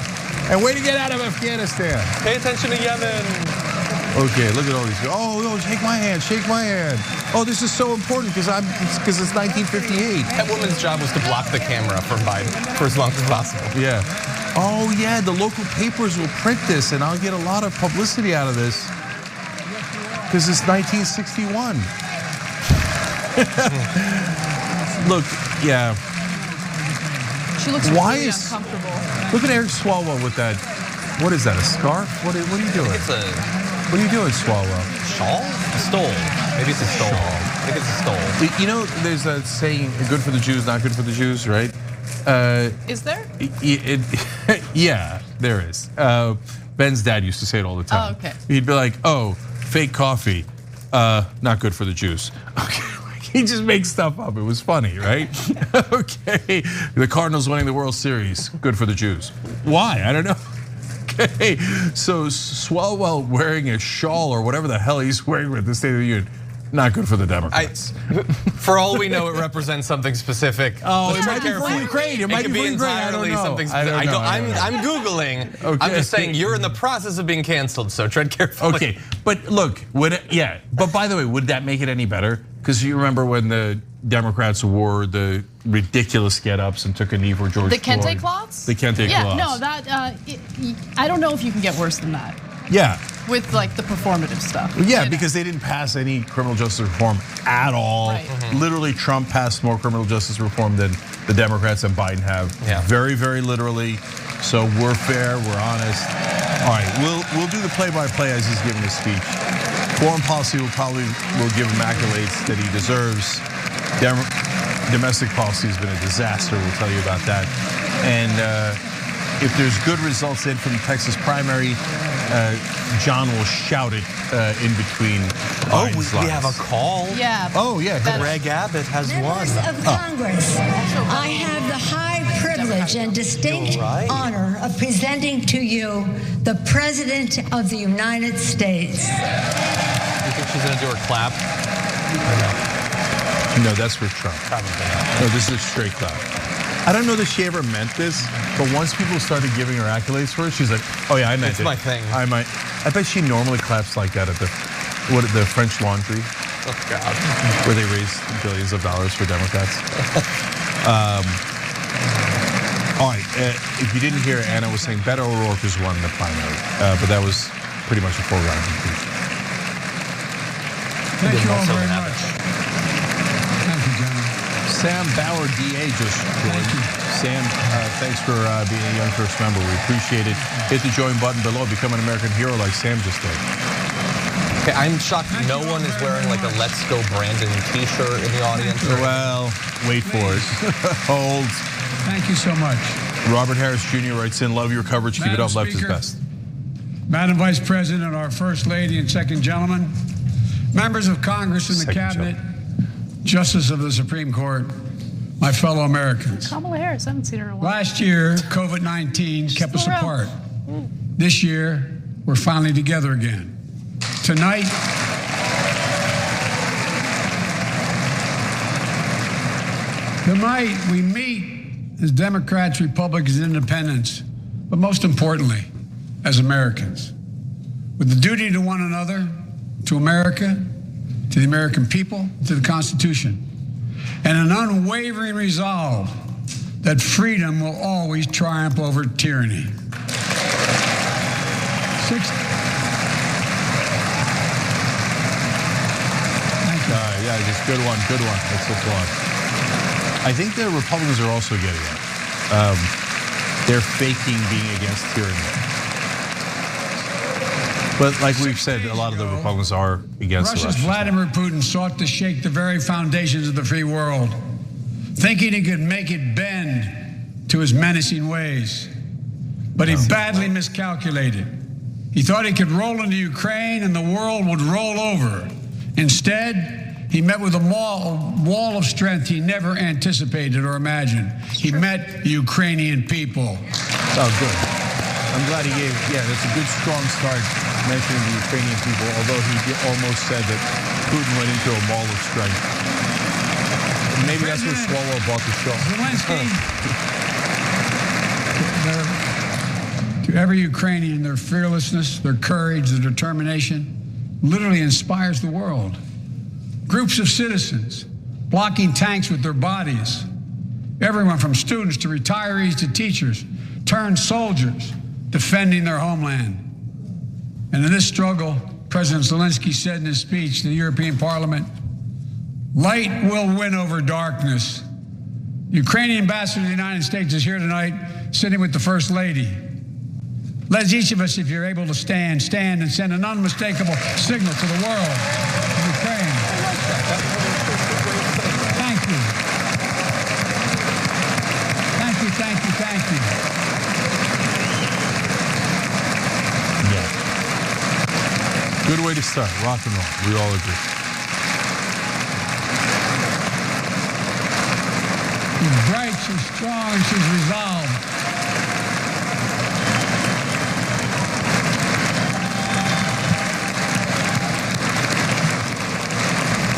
And way to get out of Afghanistan. Pay attention to Yemen. Okay, look at all these. Oh, shake my hand, shake my hand. Oh, this is so important because it's 1958. That woman's job was to block the camera from Biden for as long as possible. Yeah. Oh yeah, the local papers will print this, and I'll get a lot of publicity out of this because it's 1961. Look, yeah. She looks really uncomfortable. Look at Eric Swalwell with that. What is that? A scarf? What are you doing? What are you doing, Swalwell? Shawl? A stole. Maybe it's a stole. I think it's a stole. You know, there's a saying, good for the Jews, not good for the Jews, right? Is there? Yeah, there is. Ben's dad used to say it all the time. Oh, okay. He'd be like, oh, fake coffee. not good for the Jews. Okay. He just makes stuff up. It was funny, right? Okay. The Cardinals winning the World Series, good for the Jews. Why? I don't know. Okay. So Swalwell wearing a shawl or whatever the hell he's wearing with the State of the Union, not good for the Democrats. For all we know, it represents something specific. Oh, it might be for Ukraine. It might be for Ukraine. I don't know. Something specific. I'm Googling. Okay. I'm just saying you're in the process of being canceled, so tread carefully. Okay, but look, but by the way, would that make it any better? Because you remember when the Democrats wore the ridiculous get-ups and took a knee for George Floyd. The kente cloths? The kente cloths. Yeah, no, that I don't know if you can get worse than that. Yeah. With like the performative stuff. Yeah, because they didn't pass any criminal justice reform at all. Right. Literally, Trump passed more criminal justice reform than the Democrats and Biden have. Yeah. Very, very literally. So we're fair, we're honest. All right, we'll do the play-by-play as he's giving his speech. Foreign policy will give him accolades that he deserves. Domestic policy has been a disaster. We'll tell you about that. And if there's good results in from the Texas primary, John will shout it in between. Oh, we have a call. Yeah. Oh, yeah. Greg Abbott has won. Members of Congress, I have the high privilege and distinct honor of presenting to you the President of the United States. You think she's gonna do her clap? No, that's for Trump. Probably not. No, this is a straight clap. I don't know that she ever meant this, but once people started giving her accolades for it, she's like, oh yeah, I meant it. It's my thing. I bet she normally claps like that at the French Laundry. Oh God. Where they raise billions of dollars for Democrats. All right, if you didn't hear, Anna was saying Beto O'Rourke has won the primary, but that was pretty much a foregone conclusion. Thank you all very much. Thank you, General. Sam Bauer, DA, just joined. Sam, thanks for being a Young Turks member. We appreciate it. Hit the join button below. Become an American hero like Sam just did. Okay, I'm shocked no one is wearing like a Let's Go Brandon t-shirt in the audience. Well, wait for it. Hold. Thank you so much. Robert Harris Jr. writes in, love your coverage. Keep it up. Left is Speaker, best. Madam Vice President, our First Lady and Second Gentleman, members of Congress and the Cabinet, Justice of the Supreme Court, my fellow Americans. Kamala Harris, I haven't seen her in a while. Last year, COVID-19 kept us still around. apart. This year, we're finally together again. Tonight, we meet as Democrats, Republicans, and Independents, but most importantly, as Americans, with the duty to one another, to America, to the American people, to the Constitution, and an unwavering resolve that freedom will always triumph over tyranny. Yeah, just good one. Let's applaud. I think the Republicans are also getting it. They're faking being against tyranny. But like we've said, a lot of the Republicans are against Russia's Vladimir Putin sought to shake the very foundations of the free world, thinking he could make it bend to his menacing ways. But he badly miscalculated. He thought he could roll into Ukraine and the world would roll over. Instead, he met with a wall of strength he never anticipated or imagined. He met Ukrainian people. Oh, good. I'm glad he gave, that's a good, strong start mentioning the Ukrainian people, although he almost said that Putin went into a mall of strength. Maybe that's where Swalwell bought the show. Zelensky, to every Ukrainian, their fearlessness, their courage, their determination literally inspires the world. Groups of citizens blocking tanks with their bodies. Everyone from students to retirees to teachers turned soldiers defending their homeland. And in this struggle, President Zelensky said in his speech to the European Parliament, light will win over darkness. The Ukrainian ambassador to the United States is here tonight, sitting with the First Lady. Let each of us, if you're able to stand and send an unmistakable signal to the world of Ukraine. Thank you. Thank you, thank you, thank you. Yeah. Good way way to start, rock and roll. We all agree. She's bright, she's strong, she's resolved.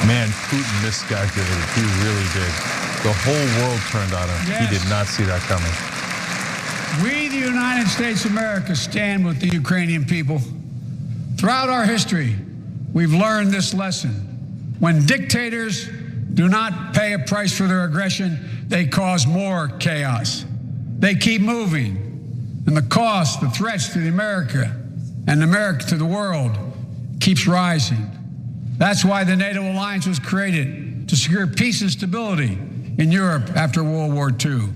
Man, Putin miscalculated. He really did. The whole world turned on him. Yes. He did not see that coming. We, the United States of America, stand with the Ukrainian people. Throughout our history, we've learned this lesson. When dictators do not pay a price for their aggression, they cause more chaos. They keep moving. And the cost, the threats to America and America to the world keeps rising. That's why the NATO alliance was created, to secure peace and stability in Europe after World War II.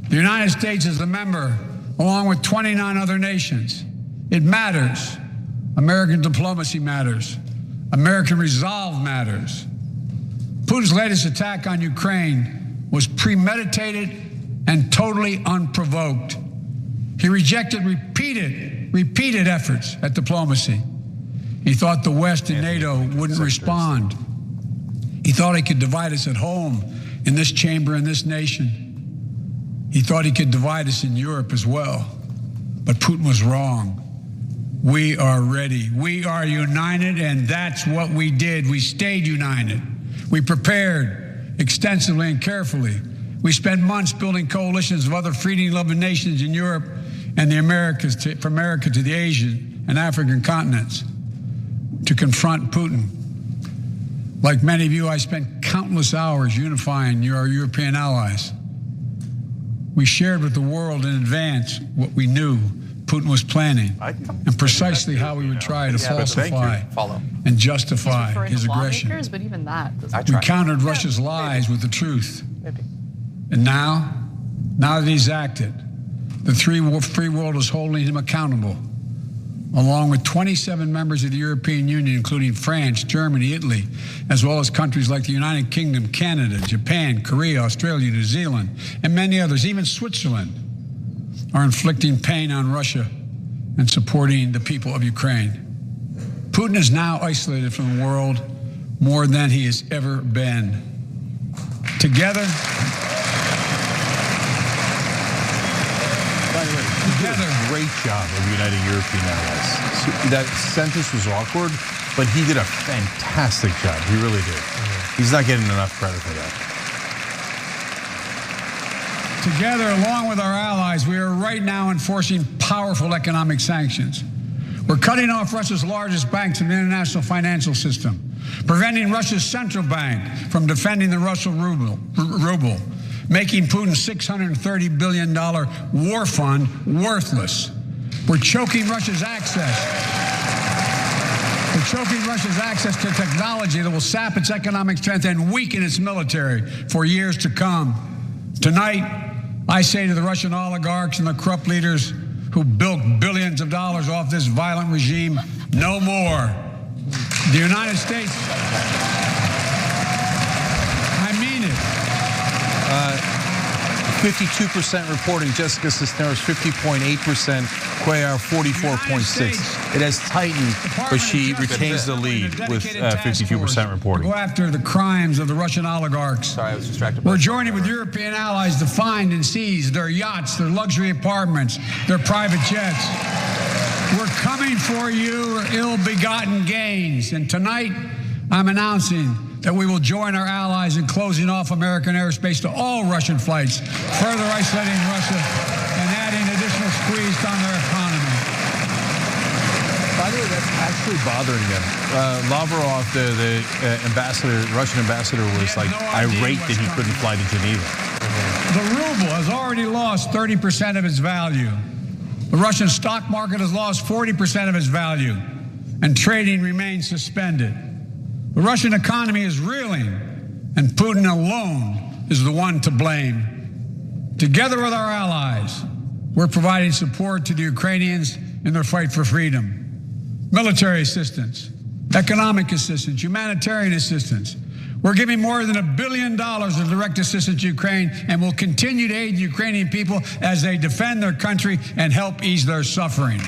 The United States is a member, along with 29 other nations. It matters. American diplomacy matters. American resolve matters. Putin's latest attack on Ukraine was premeditated and totally unprovoked. He rejected repeated efforts at diplomacy. He thought the West and NATO wouldn't respond. He thought he could divide us at home, in this chamber, in this nation. He thought he could divide us in Europe as well. But Putin was wrong. We are ready. We are united, and that's what we did. We stayed united. We prepared extensively and carefully. We spent months building coalitions of other freedom-loving nations in Europe and the Americas, from America to the Asian and African continents, to confront Putin. Like many of you, I spent countless hours unifying our European allies. We shared with the world in advance what we knew Putin was planning and precisely how we would try to falsify and justify his aggression. But even that we countered Russia's lies with the truth. And now that he's acted, the free world is holding him accountable, along with 27 members of the European Union, including France, Germany, Italy, as well as countries like the United Kingdom, Canada, Japan, Korea, Australia, New Zealand, and many others. Even Switzerland are inflicting pain on Russia and supporting the people of Ukraine. Putin is now isolated from the world more than he has ever been. Together, great job of uniting European allies. That sentence was awkward, but he did a fantastic job. He really did. He's not getting enough credit for that. Together, along with our allies, we are right now enforcing powerful economic sanctions. We're cutting off Russia's largest banks in the international financial system, preventing Russia's central bank from defending the Russian ruble, making Putin's $630 billion war fund worthless. We're choking Russia's access. To technology that will sap its economic strength and weaken its military for years to come. Tonight, I say to the Russian oligarchs and the corrupt leaders who bilked billions of dollars off this violent regime, no more. The United States, I mean it. 52% reporting, Jessica Cisneros 50.8%, Cuellar 44.6%. It has tightened, but she retains the lead with 52% reporting. Go after the crimes of the Russian oligarchs. Sorry, I was distracted. We're joining with European allies to find and seize their yachts, their luxury apartments, their private jets. We're coming for your ill-begotten gains. And tonight, I'm announcing that we will join our allies in closing off American airspace to all Russian flights, further isolating Russia and adding additional squeeze on their economy. By the way, that's actually bothering them. Lavrov, the ambassador, Russian ambassador, was like irate that he couldn't fly to Geneva. The ruble has already lost 30% of its value. The Russian stock market has lost 40% of its value, and trading remains suspended. The Russian economy is reeling, and Putin alone is the one to blame. Together with our allies, we're providing support to the Ukrainians in their fight for freedom. Military assistance, economic assistance, humanitarian assistance. We're giving more than $1 billion of direct assistance to Ukraine, and will continue to aid the Ukrainian people as they defend their country and help ease their suffering.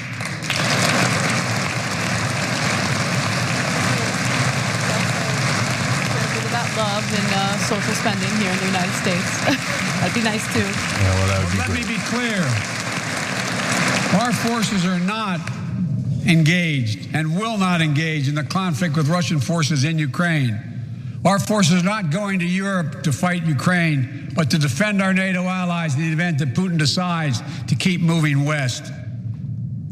social spending here in the United States. That'd be nice too. Yeah, well, that would be Let great. me be clear. Our forces are not engaged and will not engage in the conflict with Russian forces in Ukraine. Our forces are not going to Europe to fight Ukraine, but to defend our NATO allies in the event that Putin decides to keep moving west.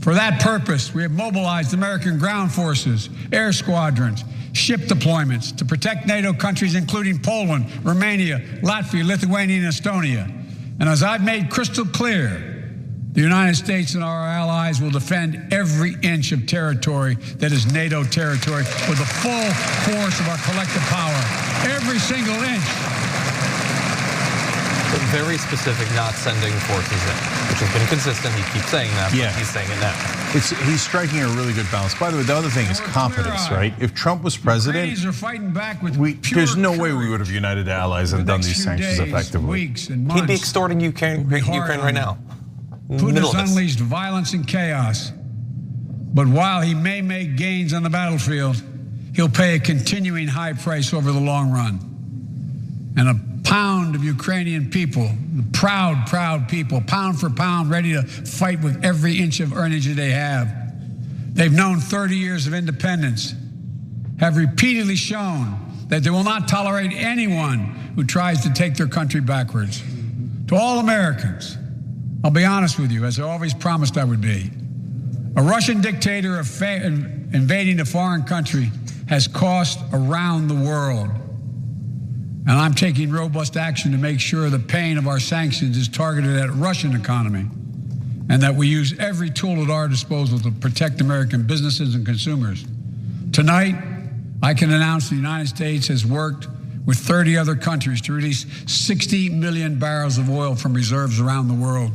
For that purpose, we have mobilized American ground forces, air squadrons, ship deployments to protect NATO countries, including Poland, Romania, Latvia, Lithuania, and Estonia. And as I've made crystal clear, the United States and our allies will defend every inch of territory that is NATO territory with the full force of our collective power. Every single inch. But very specific, not sending forces in, which has been consistent. He keeps saying that, but he's saying it now. He's striking a really good balance. By the way, the other thing is competence, right? If Trump was president, Ukrainians are fighting back with there's no pure way we would have united allies and done these sanctions effectively. Weeks and months. He'd be extorting Ukraine right now. Putin has unleashed violence and chaos. But while he may make gains on the battlefield, he'll pay a continuing high price over the long run. And a pound of Ukrainian people, the proud, proud people, pound for pound, ready to fight with every inch of energy they have. They've known 30 years of independence, have repeatedly shown that they will not tolerate anyone who tries to take their country backwards. To all Americans, I'll be honest with you, as I always promised I would be. A Russian dictator invading a foreign country has cost around the world. And I'm taking robust action to make sure the pain of our sanctions is targeted at Russian economy and that we use every tool at our disposal to protect American businesses and consumers. Tonight, I can announce the United States has worked with 30 other countries to release 60 million barrels of oil from reserves around the world.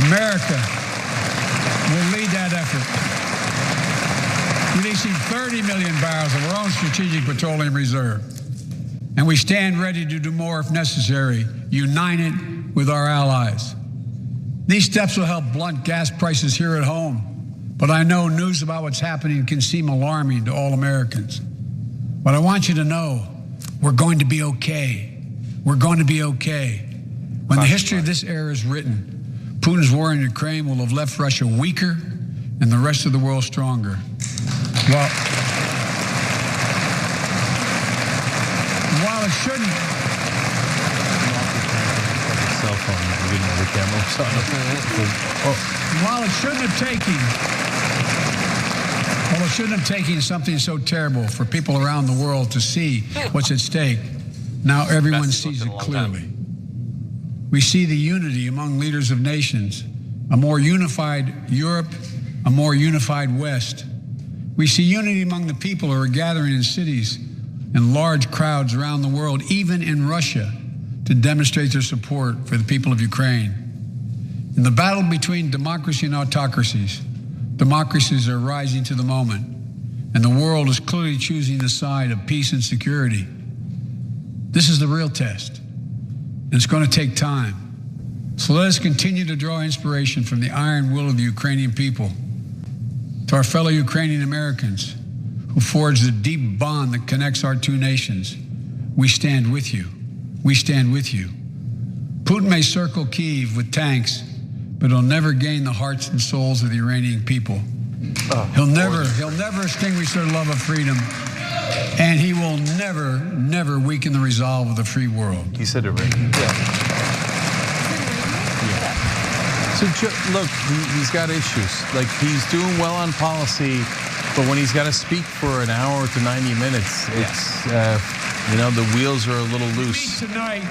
America will lead that effort, releasing 30 million barrels of our own strategic petroleum reserve. And we stand ready to do more if necessary, united with our allies. These steps will help blunt gas prices here at home, but I know news about what's happening can seem alarming to all Americans. But I want you to know we're going to be okay. We're going to be okay. When the history of this era is written, Putin's war in Ukraine will have left Russia weaker and the rest of the world stronger. While it shouldn't. Cell phone, we didn't know the camera was on. While it shouldn't have taken something so terrible for people around the world to see what's at stake, now everyone sees it clearly. We see the unity among leaders of nations, a more unified Europe, a more unified West. We see unity among the people who are gathering in cities and large crowds around the world, even in Russia, to demonstrate their support for the people of Ukraine. In the battle between democracy and autocracies, democracies are rising to the moment, and the world is clearly choosing the side of peace and security. This is the real test, and it's going to take time. So let us continue to draw inspiration from the iron will of the Ukrainian people. To our fellow Ukrainian Americans who forged the deep bond that connects our two nations, we stand with you. We stand with you. Putin may circle Kyiv with tanks, but he'll never gain the hearts and souls of the Iranian people. He'll never extinguish their love of freedom, and he will never weaken the resolve of the free world. He said Iranian. So look, he's got issues. Like, he's doing well on policy, but when he's got to speak for an hour to 90 minutes, it's the wheels are a little loose. Tonight,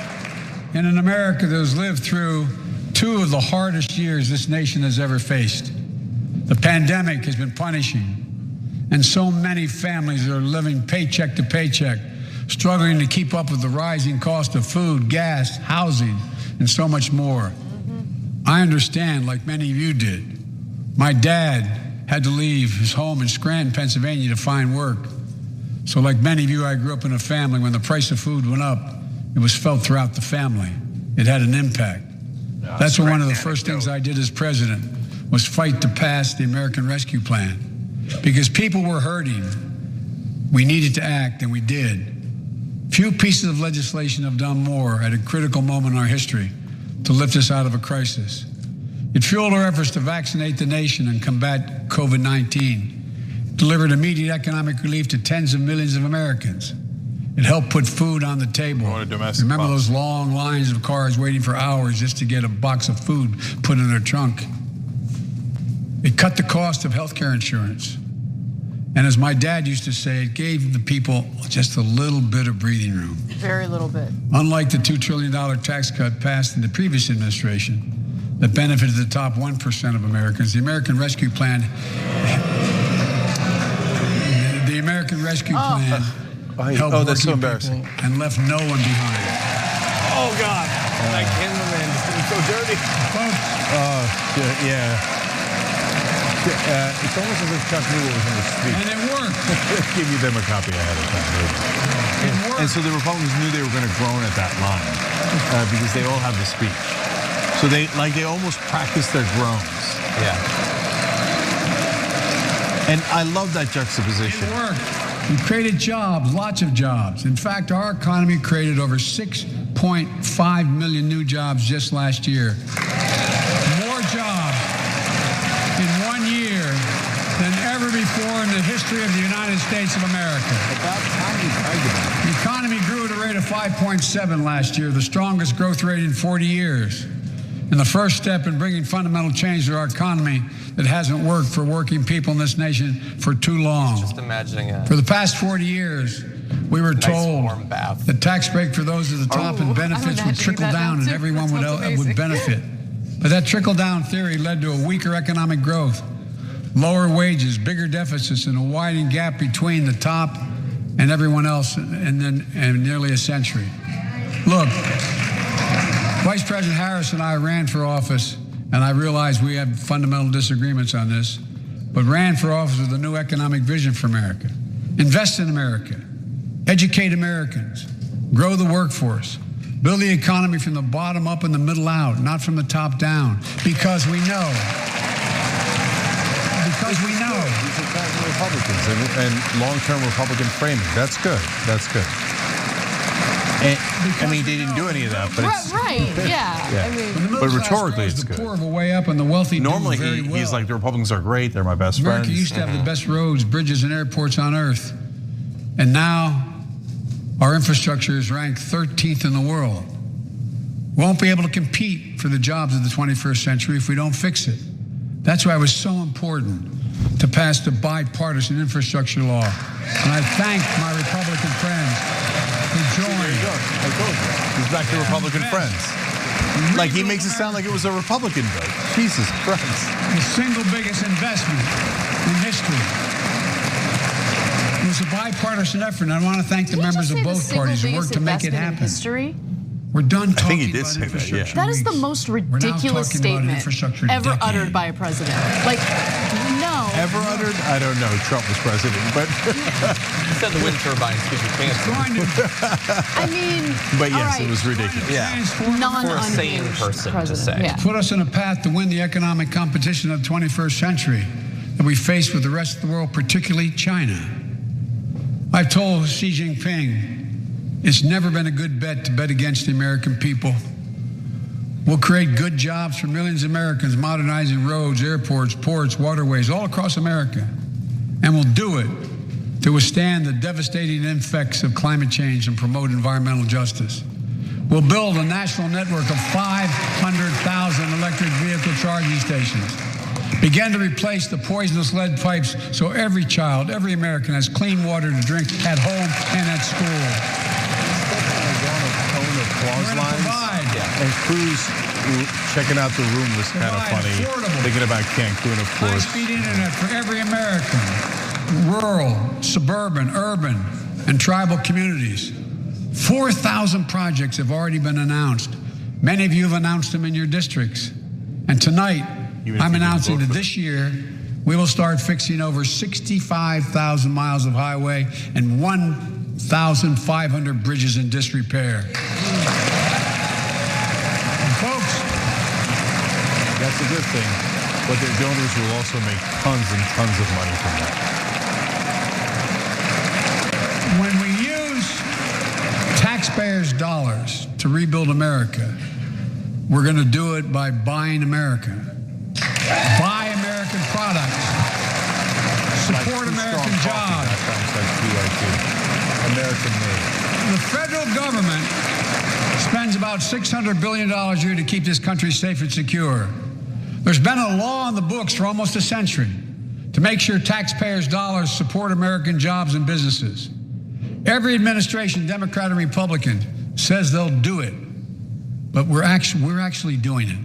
in an America that has lived through two of the hardest years this nation has ever faced. The pandemic has been punishing, and so many families are living paycheck to paycheck, struggling to keep up with the rising cost of food, gas, housing, and so much more. I understand, like many of you did. My dad had to leave his home in Scranton, Pennsylvania to find work. So like many of you, I grew up in a family when the price of food went up, it was felt throughout the family. It had an impact. That's one of the first things I did as president was fight to pass the American Rescue Plan. Because people were hurting. We needed to act, and we did. Few pieces of legislation have done more at a critical moment in our history to lift us out of a crisis. It fueled our efforts to vaccinate the nation and combat COVID-19, delivered immediate economic relief to tens of millions of Americans. It helped put food on the table. Remember those long lines of cars waiting for hours just to get a box of food put in their trunk. It cut the cost of health care insurance. And as my dad used to say, it gave the people just a little bit of breathing room. Very little bit. Unlike the $2 trillion tax cut passed in the previous administration that benefited the top 1% of Americans, the American Rescue Plan helped that's so embarrassing. And left no one behind. Oh God! That cameraman is getting so dirty. Yeah. It's almost as if Chuck knew what was in the speech. And it worked. Give them a copy ahead of time. It worked. And so the Republicans knew they were going to groan at that line because they all have the speech. So they almost practiced their groans. Yeah. And I love that juxtaposition. It worked. We created jobs, lots of jobs. In fact, our economy created over 6.5 million new jobs just last year. More jobs in 1 year than ever before in the history of the United States of America. The economy grew at a rate of 5.7 last year, the strongest growth rate in 40 years. And the first step in bringing fundamental change to our economy that hasn't worked for working people in this nation for too long. Just imagining it. For the past 40 years, we were told the tax break for those at the top and benefits would trickle down and everyone would benefit. But that trickle-down theory led to a weaker economic growth, lower wages, bigger deficits, and a widening gap between the top and everyone else in nearly a century. Look, Vice President Harris and I ran for office, and I realize we have fundamental disagreements on this, but ran for office with a new economic vision for America. Invest in America, educate Americans, grow the workforce, build the economy from the bottom up and the middle out, not from the top down, because we know. These are Republicans and long-term Republican framing. That's good. That's good. And, I mean, they didn't do any of that, but it's right. Yeah. I mean, but rhetorically, it's good. The poor have a way up, and the wealthy normally do very well. He's like, the Republicans are great. They're my best America friends. used to have the best roads, bridges, and airports on earth, and now our infrastructure is ranked 13th in the world. We won't be able to compete for the jobs of the 21st century if we don't fix it. That's why it was so important to pass the bipartisan infrastructure law. And I thank my Republican friends who joined. I told you. He's back to Republican friends. Like, he makes it sound like it was a Republican vote. Jesus Christ. The single biggest investment in history. It was a bipartisan effort, and I want to thank the members of both parties who worked to make it happen. History? We're done talking I think he did about say infrastructure. that, yeah. That is the most ridiculous statement ever uttered by a president. Like, no. Ever uttered? I don't know. Trump was president, but he said the wind turbines give you cancer. I mean, but yes, right. It was ridiculous. Yeah. For a sane person to say. Yeah. Put us on a path to win the economic competition of the 21st century that we face with the rest of the world, particularly China. I've told Xi Jinping it's never been a good bet to bet against the American people. We'll create good jobs for millions of Americans, modernizing roads, airports, ports, waterways, all across America. And we'll do it to withstand the devastating effects of climate change and promote environmental justice. We'll build a national network of 500,000 electric vehicle charging stations. Begin to replace the poisonous lead pipes so every child, every American has clean water to drink at home and at school. Applause lines. And Cruz checking out the room was kind of funny. Thinking about Cancun, of course. High-speed internet for every American. Rural, suburban, urban, and tribal communities. 4,000 projects have already been announced. Many of you have announced them in your districts. And tonight, I'm announcing that this year, we will start fixing over 65,000 miles of highway and 1,500 bridges in disrepair. And folks, that's a good thing, but their donors will also make tons and tons of money from that. When we use taxpayers' dollars to rebuild America, we're going to do it by buying America. Buy American products. Support American jobs. TYT. American made. The federal government spends about $600 billion a year to keep this country safe and secure. There's been a law on the books for almost a century to make sure taxpayers' dollars support American jobs and businesses. Every administration, Democrat and Republican, says they'll do it, but we're actually doing it.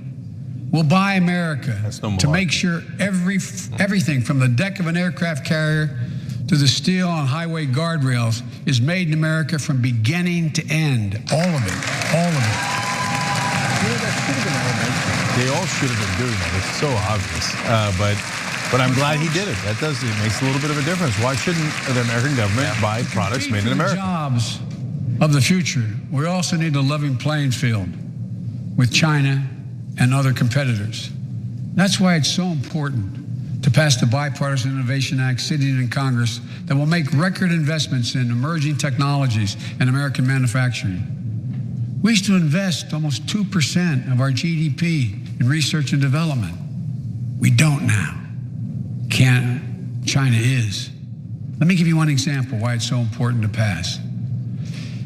We'll buy America to make sure everything from the deck of an aircraft carrier to the steel on highway guardrails is made in America from beginning to end. All of it. All of it. They all should have been doing that. It's so obvious. But I'm glad he did it. It makes a little bit of a difference. Why shouldn't the American government buy products made in America? Jobs of the future. We also need a level playing field with China and other competitors. That's why it's so important to pass the Bipartisan Innovation Act sitting in Congress that will make record investments in emerging technologies and American manufacturing. We used to invest almost 2% of our GDP in research and development. We don't now. China is. Let me give you one example why it's so important to pass.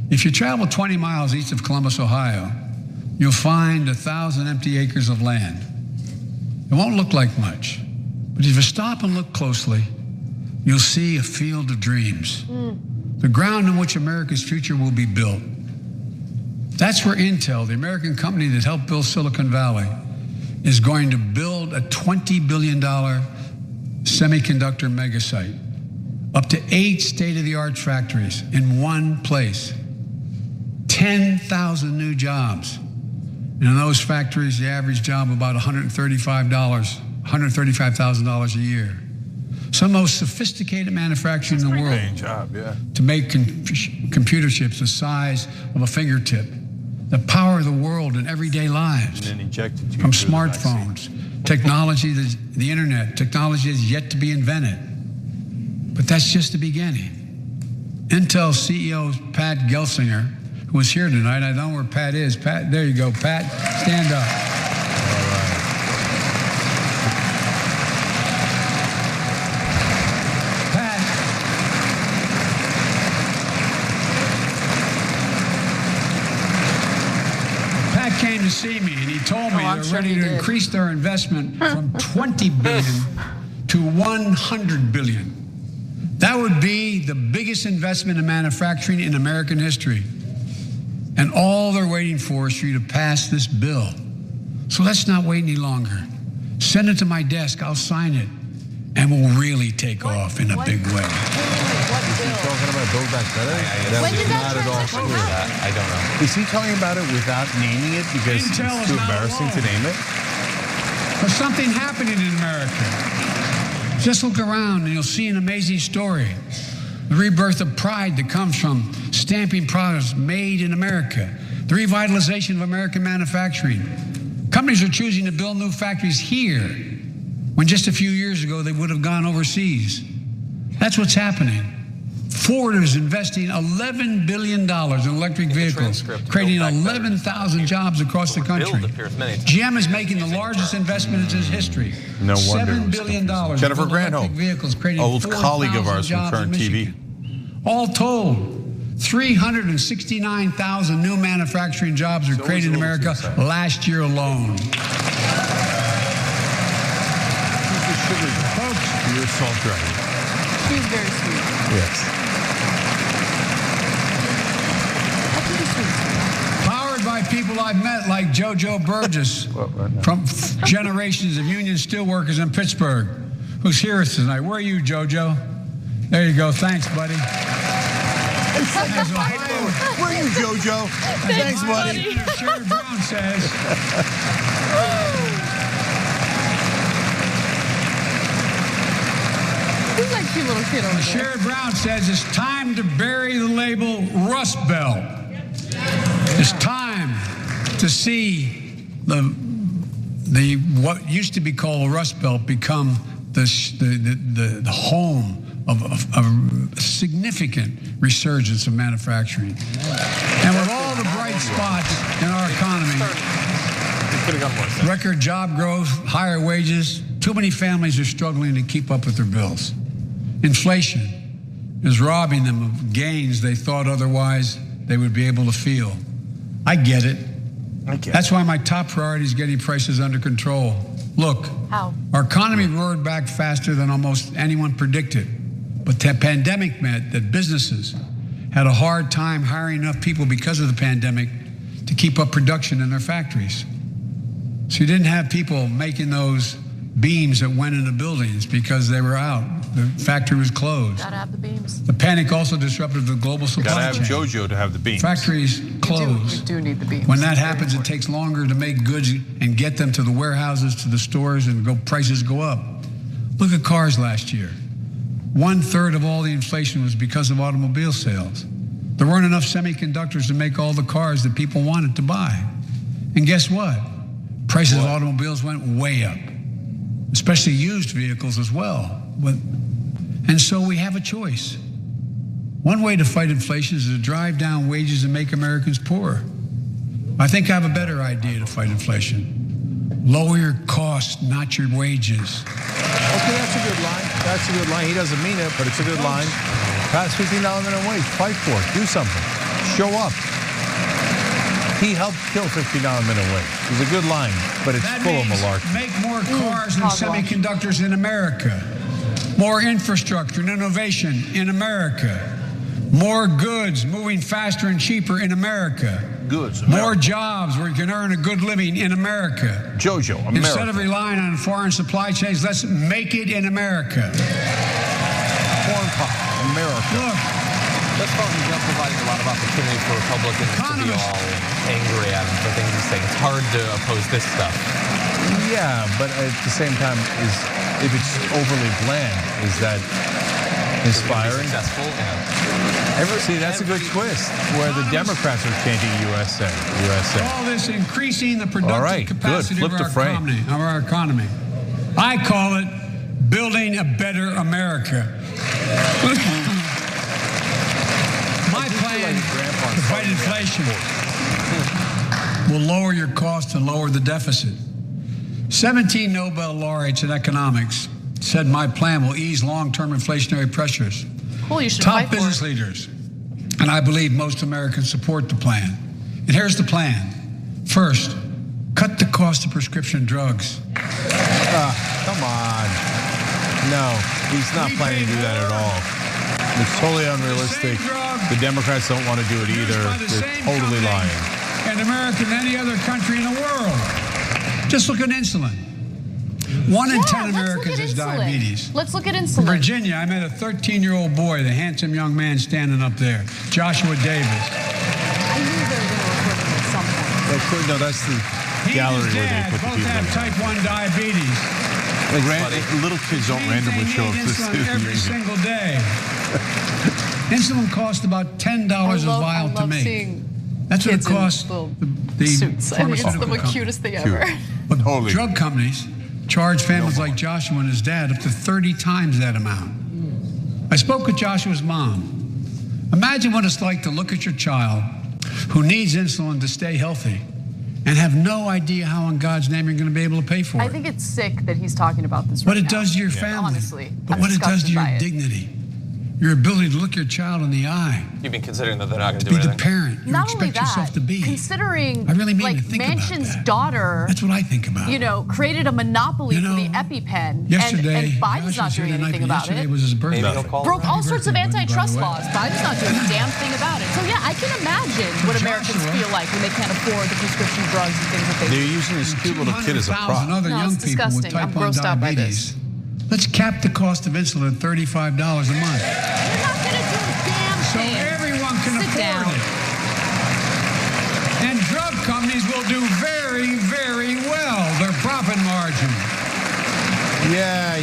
If you travel 20 miles east of Columbus, Ohio, you'll find 1,000 empty acres of land. It won't look like much, but if you stop and look closely, you'll see a field of dreams. The ground on which America's future will be built. That's where Intel, the American company that helped build Silicon Valley, is going to build a $20 billion semiconductor megasite, up to 8 state-of-the-art factories in one place, 10,000 new jobs. And in those factories, the average job about $135,000 a year. Some of the most sophisticated manufacturing in the world to make computer chips the size of a fingertip, that power the world in everyday lives, from smartphones, technology, the internet, technology is yet to be invented. But that's just the beginning. Intel CEO Pat Gelsinger, who was here tonight, I don't know where Pat is. Pat, there you go, Pat, stand up. All right. Pat came to see me and he told me they're ready to increase their investment from $20 billion to $100 billion. That would be the biggest investment in manufacturing in American history. And all they're waiting for is for you to pass this bill. So let's not wait any longer. Send it to my desk, I'll sign it, and we'll really take off in a big way. Is he talking about Build Back Better? When did that not at all transition clear. happen? I don't know. Is he talking about it without naming it because Intel it's too embarrassing to name it? There's something happening in America. Just look around and you'll see an amazing story. The rebirth of pride that comes from stamping products made in America. The revitalization of American manufacturing. Companies are choosing to build new factories here when just a few years ago they would have gone overseas. That's what's happening. Ford is investing $11 billion in electric vehicles, creating 11,000 jobs across the country. GM is making the largest investment in its history. No wonder. $7 billion. Jennifer in electric Granholm, vehicles, creating old colleague of 4,000 ours from jobs Current in TV. Michigan. All told, 369,000 new manufacturing jobs were created in America last year alone. Folks, you're salt dragon. She's very sweet. Yes. Powered by people I've met like JoJo Burgess from generations of union steelworkers in Pittsburgh, who's here with us tonight. Where are you, JoJo? There you go. Thanks, buddy. Where are you, JoJo? Thanks, buddy. Sherry Brown says. Who's that cute little kid over there? Sherry Brown says it's time to bury the label Rust Belt. It's time to see the what used to be called Rust Belt become the home of a significant resurgence of manufacturing. And with all bright spots in our economy. Record job growth, higher wages. Too many families are struggling to keep up with their bills. Inflation is robbing them of gains they thought otherwise they would be able to feel. I get it. That's why my top priority is getting prices under control. Look, our economy roared back faster than almost anyone predicted. But the pandemic meant that businesses had a hard time hiring enough people because of the pandemic to keep up production in their factories. So you didn't have people making those beams that went into buildings because they were out. The factory was closed. Gotta have the beams. The panic also disrupted the global supply chain. Gotta have JoJo to have the beams. Factories close. You do need the beams. When that happens, it takes longer to make goods and get them to the warehouses, to the stores, and prices go up. Look at cars last year. 1/3 of all the inflation was because of automobile sales. There weren't enough semiconductors to make all the cars that people wanted to buy. And guess what? Prices of automobiles went way up, especially used vehicles as well. And so we have a choice. One way to fight inflation is to drive down wages and make Americans poorer. I think I have a better idea to fight inflation. Lower your costs, not your wages. Okay, that's a good line. That's a good line. He doesn't mean it, but it's a good line. Pass $15 minimum wage. Fight for it. Do something. Show up. He helped kill $15 minimum wage. It's a good line, but it's That full of means malarkey. make more cars and semiconductors in America. More infrastructure and innovation in America. More goods moving faster and cheaper in America. Goods. More jobs where you can earn a good living in America. JoJo, America. Instead of relying on foreign supply chains, let's make it in America. Corn pop, America. Look, That's probably not providing a lot of opportunity for Republicans to be all angry at him for things he's saying. It's hard to oppose this stuff. Yeah, but at the same time, if it's overly bland, is that inspiring? Successful? See, that's a good twist, where the Democrats are chanting USA, USA. all this increasing the productive capacity Flip of the frame. our economy. I call it building a better America. My plan to fight inflation will lower your cost and lower the deficit. 17 Nobel laureates in economics said my plan will ease long-term inflationary pressures. Cool, you should Top fight for business it. leaders, and I believe most Americans support the plan. And here's the plan. First, cut the cost of prescription drugs. Come on. No, he's not planning to do that at all. It's totally unrealistic. The Democrats don't want to do it either. They're totally lying. In America and any other country in the world. Just look at insulin. 1 in 10 Americans has diabetes. Let's look at In insulin. Virginia, I met a 13-year-old boy, the handsome young man standing up there, Joshua Davis. I knew they were going to record him at some point. No, that's the He gallery and his where they dad put the both people. have type 1 diabetes. Little kids don't randomly show up to They this need insulin every meeting. single day. Insulin costs about $10 a vial to make. That's what it kids in costs little the suits. I think it's the pharmaceutical most company. cutest thing ever. But Totally. drug companies charge families like Joshua and his dad up to 30 times that amount. I spoke with Joshua's mom. Imagine what it's like to look at your child who needs insulin to stay healthy and have no idea how in God's name you're going to be able to pay for it. I think it's sick that he's talking about this right What it now. does to your family. Honestly, but I'm what it does to disgusted your by it. dignity, your ability to look your child in the eye, You've been considering that they're not going to to do be the anything. parent you Not only expect yourself that, to be. considering I really mean like to think about Manchin's that. daughter, That's what I think about. you know, created a monopoly You for the know, EpiPen, Yesterday, and Biden's Josh not was here doing tonight, anything but about yesterday it. was his birthday. Maybe he'll call Broke all Happy sorts of birthday, buddy, by the antitrust way. laws. Biden's not doing a damn thing about it. So yeah, I can imagine what Americans Joshua, feel like when they can't afford the prescription drugs and things that they They're need. using this cute little kid as a 200,000 prop. other No, young it's people with disgusting. I'm type 1 grossed out by diabetes. Let's cap the cost of insulin at $35 a month. You're not gonna do a damn So thing. everyone can Sit afford down. it. And drug companies will do very, very well. Their profit margin. Yeah.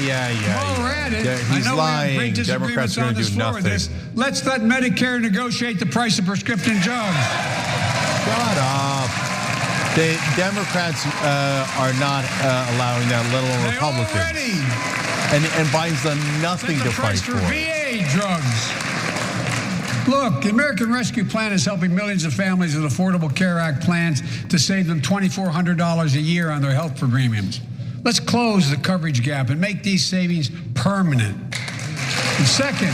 While we're at it, Yeah, I he's know we have lying. great Democrats disagreements are on going to this do floor with nothing. this. Let's let Medicare negotiate the price of prescription drugs. Shut up. The Democrats are not allowing that, let alone They Republicans. already And Biden's done nothing set to the fight price for for it. VA drugs. Look, the American Rescue Plan is helping millions of families with Affordable Care Act plans to save them $2,400 a year on their health premiums. Let's close the coverage gap and make these savings permanent. And second,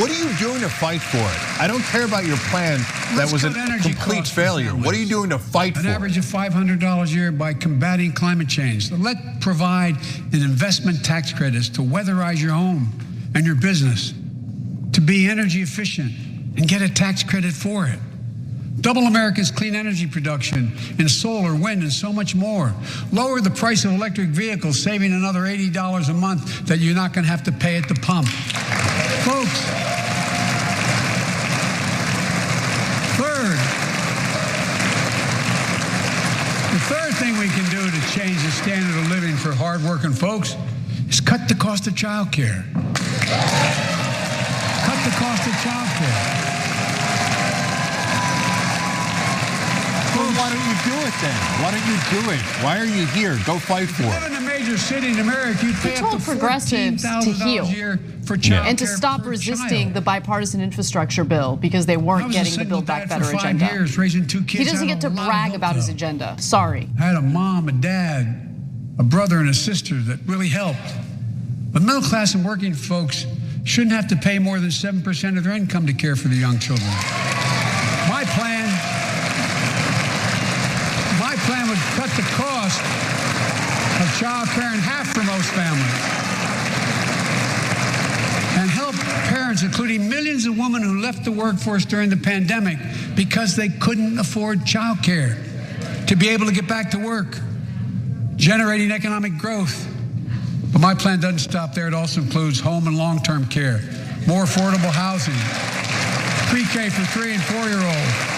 what are you doing to fight for it? I don't care about your plan that was a complete failure. What are you doing to fight for it? An average of $500 a year by combating climate change. Let's provide an investment tax credits to weatherize your home and your business, to be energy efficient and get a tax credit for it. Double America's clean energy production in solar, wind, and so much more. Lower the price of electric vehicles, saving another $80 a month that you're not going to have to pay at the pump. Folks, the third thing we can do to change the standard of living for hardworking folks is cut the cost of child care. Cut the cost of child care. Well, why don't you do it then? Why don't you do it? Why are you here? Go fight for If you it. live in a major city in America, you'd pay up to progressives to $14,000 heal a year for child and to care stop per resisting child. the bipartisan infrastructure bill because they I weren't was a getting the single Build Back dad Better for 5 agenda. years, raising 2 kids. He doesn't I get to had a lot of brag help, about his though. agenda. Sorry. I had a mom, a dad, a brother, and a sister that really helped. But middle class and working folks shouldn't have to pay more than 7% of their income to care for their young children. My plan would cut the cost of child care in half for most families and help parents, including millions of women who left the workforce during the pandemic because they couldn't afford child care, to be able to get back to work, generating economic growth. But my plan doesn't stop there. It also includes home and long-term care, more affordable housing, pre-K for 3- and 4-year-olds.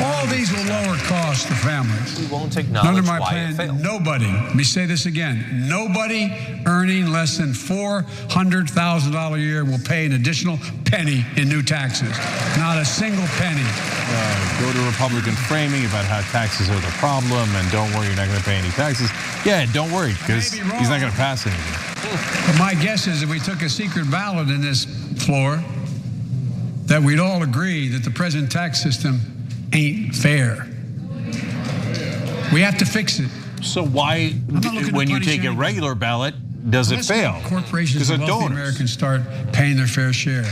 All these will lower costs to families. We won't acknowledge Under my why plan, it failed. nobody, let me say this again, nobody earning less than $400,000 a year will pay an additional penny in new taxes. Not a single penny. Go to Republican framing about how taxes are the problem and don't worry, you're not going to pay any taxes. Yeah, don't worry, because he's not going to pass anything. But my guess is if we took a secret ballot in this floor, that we'd all agree that the present tax system ain't fair. We have to fix it. So why, when you take a regular ballot, does it fail? Corporations and wealthy Americans start paying their fair share.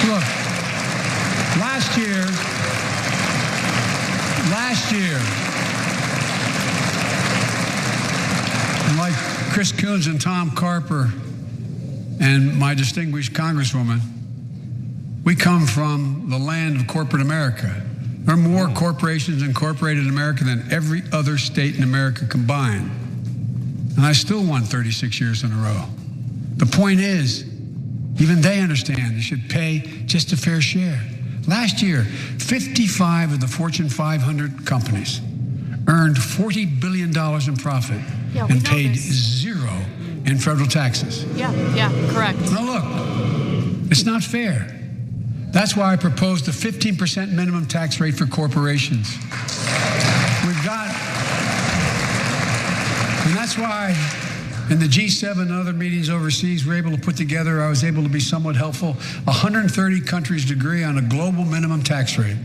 Look, last year, and like Chris Coons and Tom Carper and my distinguished Congresswoman, we come from the land of corporate America. There are more corporations incorporated in America than every other state in America combined. And I still won 36 years in a row. The point is, even they understand they should pay just a fair share. Last year, 55 of the Fortune 500 companies earned $40 billion in profit and paid zero in federal taxes. Yeah, correct. Now look, it's not fair. That's why I proposed a 15% minimum tax rate for corporations. And that's why in the G7 and other meetings overseas, we're able to put together, I was able to be somewhat helpful, 130 countries agree on a global minimum tax rate.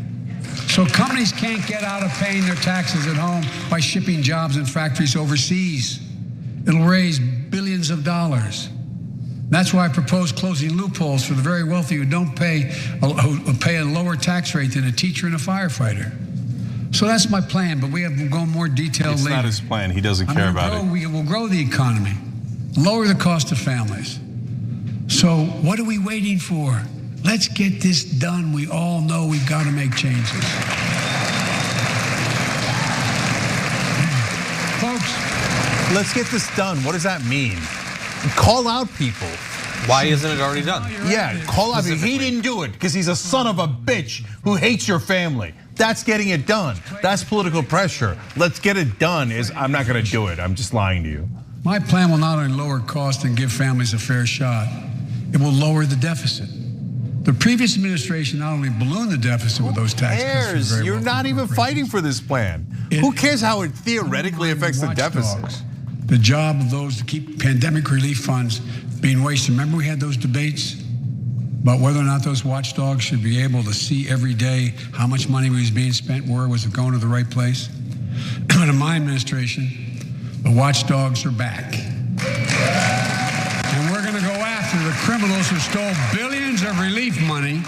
So companies can't get out of paying their taxes at home by shipping jobs and factories overseas. It'll raise billions of dollars. That's why I propose closing loopholes for the very wealthy who pay a lower tax rate than a teacher and a firefighter. So that's my plan, but we have to go in more detail later. It's not his plan. He doesn't care about it. We will grow the economy, lower the cost of families. So what are we waiting for? Let's get this done. We all know we've got to make changes. Folks, let's get this done. What does that mean? Call out people. Why isn't it already done? Yeah, call out. He didn't do it because he's a son of a bitch who hates your family. That's getting it done. That's political pressure. Let's get it done. I'm not going to do it. I'm just lying to you. My plan will not only lower costs and give families a fair shot, it will lower the deficit. The previous administration not only ballooned the deficit with those tax cuts. You're not even fighting for this plan. Who cares how it theoretically affects the deficit? The job of those to keep pandemic relief funds being wasted. Remember we had those debates? But whether or not those watchdogs should be able to see every day how much money was being spent, where was it going to the right place? In my administration, the watchdogs are back. And we're going to go after the criminals who stole billions of relief money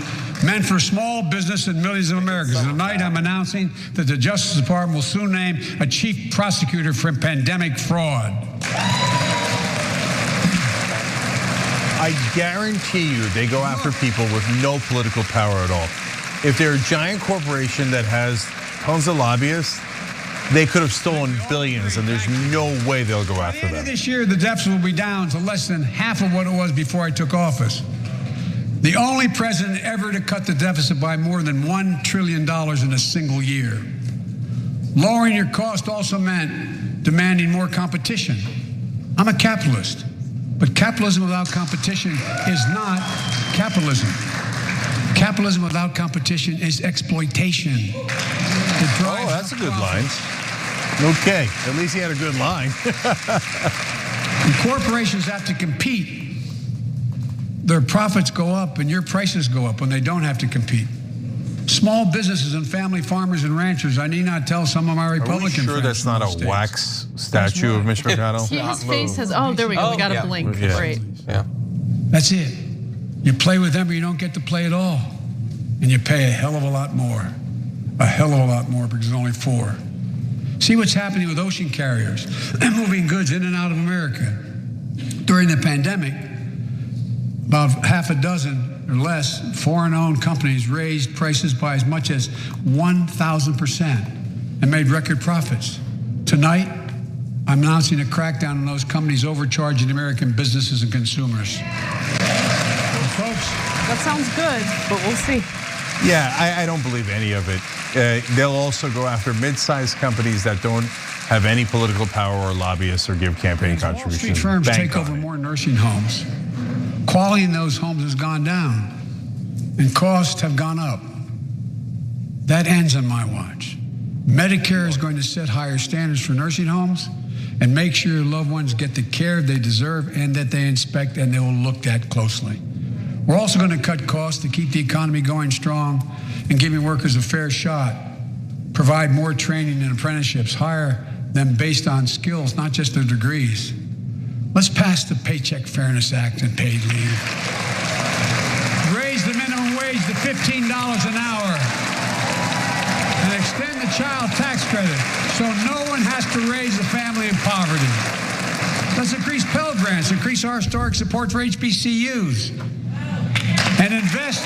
meant for small business and millions of Americans. Tonight, I'm announcing that the Justice Department will soon name a chief prosecutor for pandemic fraud. I guarantee you they go after people with no political power at all. If they're a giant corporation that has tons of lobbyists, they could have stolen billions, and there's no way they'll go after them. This year, the deficit will be down to less than half of what it was before I took office. The only president ever to cut the deficit by more than $1 trillion in a single year. Lowering your cost also meant demanding more competition. I'm a capitalist, but capitalism without competition is not capitalism. Capitalism without competition is exploitation. Oh, that's a good line. Okay, at least he had a good line. When corporations have to compete, their profits go up and your prices go up when they don't have to compete. Small businesses and family farmers and ranchers, I need not tell some of my Republican friends. Are we sure that's not a wax statue of Mitch McConnell? Yeah, his face has, oh, there we go, we got a blink, Yeah. great. Yeah. That's it. You play with them or you don't get to play at all. And you pay a hell of a lot more. A hell of a lot more because there's only 4. See what's happening with ocean carriers and moving goods in and out of America. During the pandemic, about half a dozen or less foreign-owned companies raised prices by as much as 1,000% and made record profits. Tonight, I'm announcing a crackdown on those companies overcharging American businesses and consumers. Well, folks, That sounds good, but we'll see. Yeah, I don't believe any of it. They'll also go after mid-sized companies that don't have any political power or lobbyists or give campaign contributions. Wall Street firms Bank take on over it. more nursing homes. Quality in those homes has gone down, and costs have gone up. That ends on my watch. Medicare is going to set higher standards for nursing homes and make sure your loved ones get the care they deserve and that they inspect and they will look at closely. We're also going to cut costs to keep the economy going strong and giving workers a fair shot, provide more training and apprenticeships, hire them based on skills, not just their degrees. Let's pass the Paycheck Fairness Act and paid leave. Raise the minimum wage to $15 an hour and extend the child tax credit so no one has to raise a family in poverty. Let's increase Pell Grants, increase our historic support for HBCUs, and invest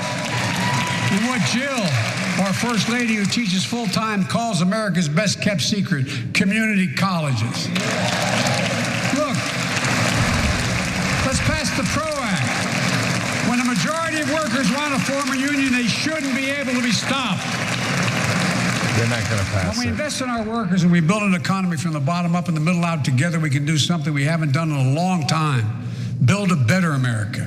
in what Jill, our First Lady who teaches full-time, calls America's best kept secret, community colleges. Look, let's pass the PRO Act. When a majority of workers want to form a union, they shouldn't be able to be stopped. They're not going to pass When we it. invest in our workers and we build an economy from the bottom up and the middle out together, we can do something we haven't done in a long time. Build a better America.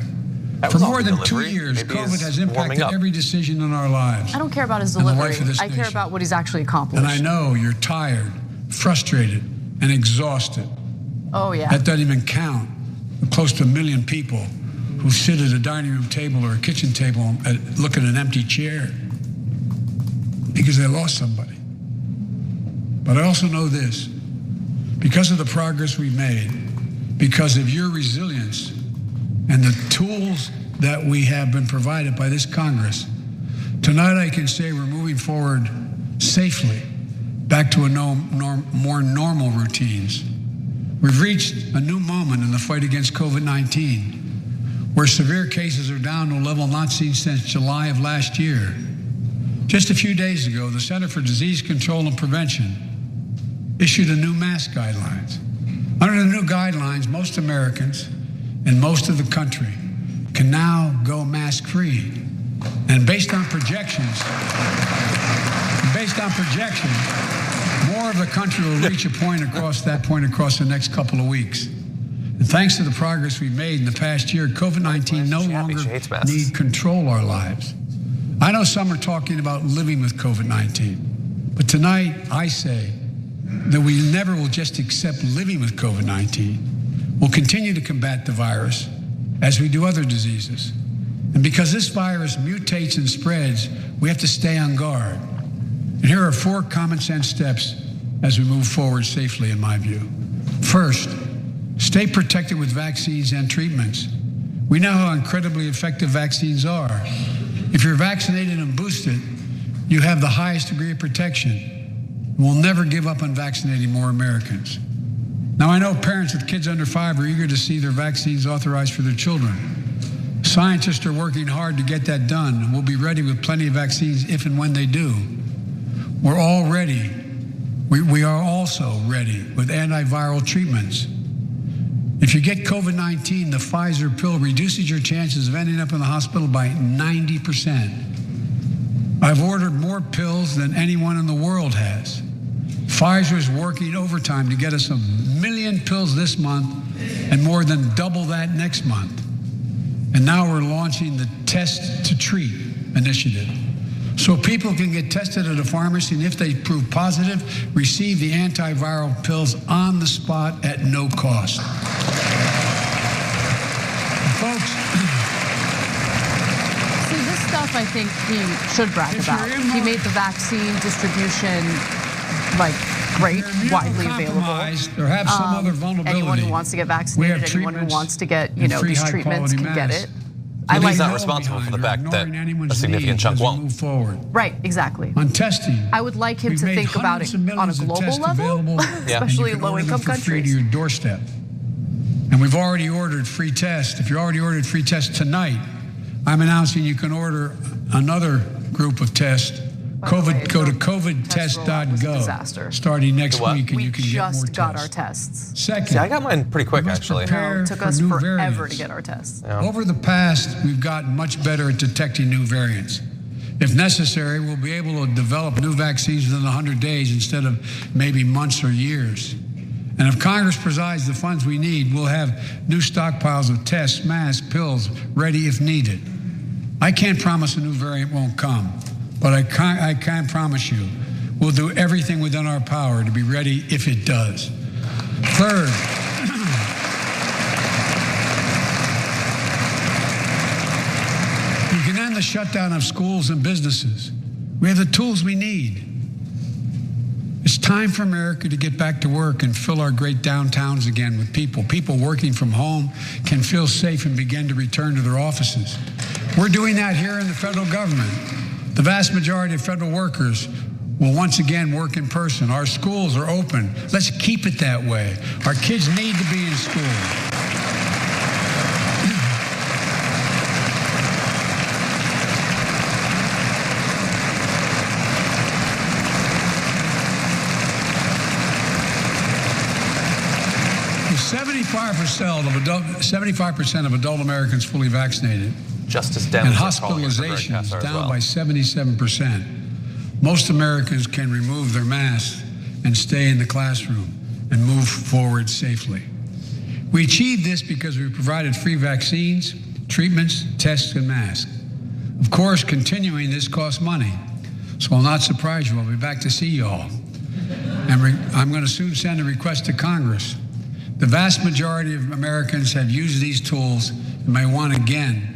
For more than 2 years, COVID has impacted every decision in our lives. I don't care about his and the delivery. life of this I care nation. about what he's actually accomplished. And I know you're tired, frustrated, and exhausted. Oh, yeah. That doesn't even count the close to 1 million people who sit at a dining room table or a kitchen table and look at an empty chair because they lost somebody. But I also know this, because of the progress we've made, because of your resilience and the tools that we have been provided by this Congress, tonight I can say we're moving forward safely back to a more normal routines. We've reached a new moment in the fight against COVID-19, where severe cases are down to a level not seen since July of last year. Just a few days ago, the Center for Disease Control and Prevention issued a new mask guidelines. Under the new guidelines, most Americans and most of the country can now go mask-free. And based on projections, more of the country will reach a point across the next couple of weeks. And thanks to the progress we've made in the past year, COVID-19 no longer need control our lives. I know some are talking about living with COVID-19, but tonight I say that we never will just accept living with COVID-19. We'll continue to combat the virus as we do other diseases. And because this virus mutates and spreads, we have to stay on guard. And here are 4 common sense steps as we move forward safely, in my view. First, stay protected with vaccines and treatments. We know how incredibly effective vaccines are. If you're vaccinated and boosted, you have the highest degree of protection. We'll never give up on vaccinating more Americans. Now, I know parents with kids under 5 are eager to see their vaccines authorized for their children. Scientists are working hard to get that done, and we'll be ready with plenty of vaccines if and when they do. We're all ready. We are also ready with antiviral treatments. If you get COVID-19, the Pfizer pill reduces your chances of ending up in the hospital by 90%. I've ordered more pills than anyone in the world has. Pfizer is working overtime to get us 1 million pills this month and more than double that next month. And now we're launching the Test to Treat initiative. So people can get tested at a pharmacy, and if they prove positive, receive the antiviral pills on the spot at no cost. Folks, see, this stuff I think he should brag about. He made the vaccine distribution great, widely available. Or have some other vulnerability. Anyone who wants to get vaccinated, anyone who wants to get these treatments can get it. He's not responsible for the fact that a significant chunk won't. Right, exactly. On testing, I would like him to think about it on a global level, especially in low-income countries. Free to your doorstep. And we've already ordered free tests. If you already ordered free tests tonight, I'm announcing you can order another group of tests. Go to covidtest.gov starting next week, and you can get more tests. We just got our tests. Second, I got mine pretty quick, actually. It took us forever to get our tests. Yeah. Over the past, we've gotten much better at detecting new variants. If necessary, we'll be able to develop new vaccines within 100 days instead of maybe months or years. And if Congress provides the funds we need, we'll have new stockpiles of tests, masks, pills ready if needed. I can't promise a new variant won't come, but I can promise you we'll do everything within our power to be ready if it does. Third, we can end the shutdown of schools and businesses. We have the tools we need. It's time for America to get back to work and fill our great downtowns again with people. People working from home can feel safe and begin to return to their offices. We're doing that here in the federal government. The vast majority of federal workers will once again work in person. Our schools are open. Let's keep it that way. Our kids need to be in school. With 75% of adult Americans fully vaccinated, and hospitalizations down by 77%. Most Americans can remove their masks and stay in the classroom and move forward safely. We achieved this because we provided free vaccines, treatments, tests, and masks. Of course, continuing this costs money, so I'll not surprise you. I'll be back to see you all. And I'm going to soon send a request to Congress. The vast majority of Americans have used these tools and may want again.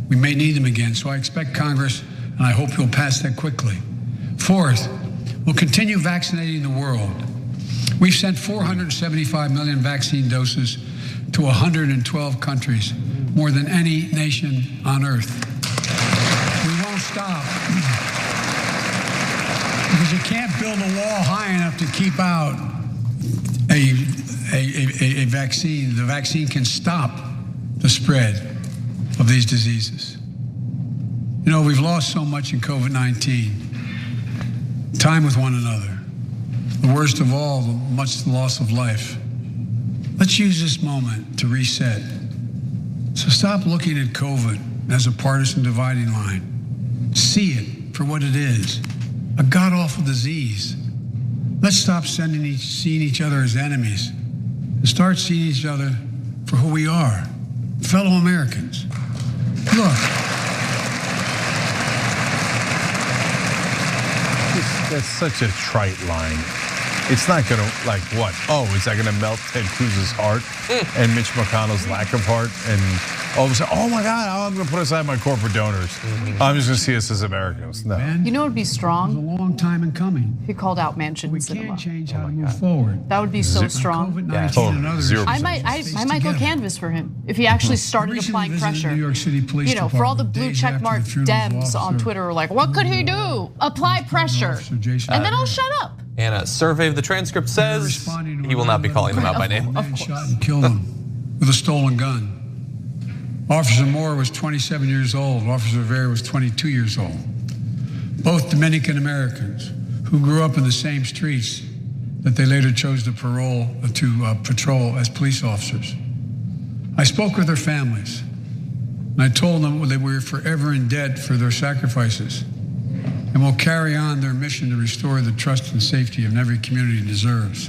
We may need them again, so I expect Congress, and I hope you'll pass that quickly. Fourth, we'll continue vaccinating the world. We've sent 475 million vaccine doses to 112 countries, more than any nation on earth. We won't stop, because you can't build a wall high enough to keep out a vaccine. The vaccine can stop the spread of these diseases. You know, we've lost so much in COVID-19. Time with one another. The worst of all, the loss of life. Let's use this moment to reset. So stop looking at COVID as a partisan dividing line. See it for what it is, a god-awful disease. Let's stop seeing each other as enemies and start seeing each other for who we are, fellow Americans. Look. That's such a trite line. It's not gonna, like what? Oh, is that gonna melt Ted Cruz's heart and Mitch McConnell's lack of heart? And all of a sudden, oh my God, I'm gonna put aside my corporate donors. I'm just gonna see us as Americans. No. You know what would be It was strong? a long time in coming. If he called out Manchin We cinema. can't change how to move forward. That would be so strong. COVID-19 and others. 0%. I might go canvas for him if he actually started applying pressure. New York City Police You know, for all the Department blue days check after mark the funeral of Dems on Officer- Twitter are like, what could he do? Apply pressure, Officer Jason and then I'll Uygur. shut up. And a survey of the transcript says Responding to he will not be calling them out by name. a man shot and killed him with a stolen gun. Officer Moore was 27 years old. Officer Rivera was 22 years old. Both Dominican Americans who grew up in the same streets that they later chose to patrol as police officers. I spoke with their families, and I told them that we were forever in debt for their sacrifices, and will carry on their mission to restore the trust and safety of every community deserves.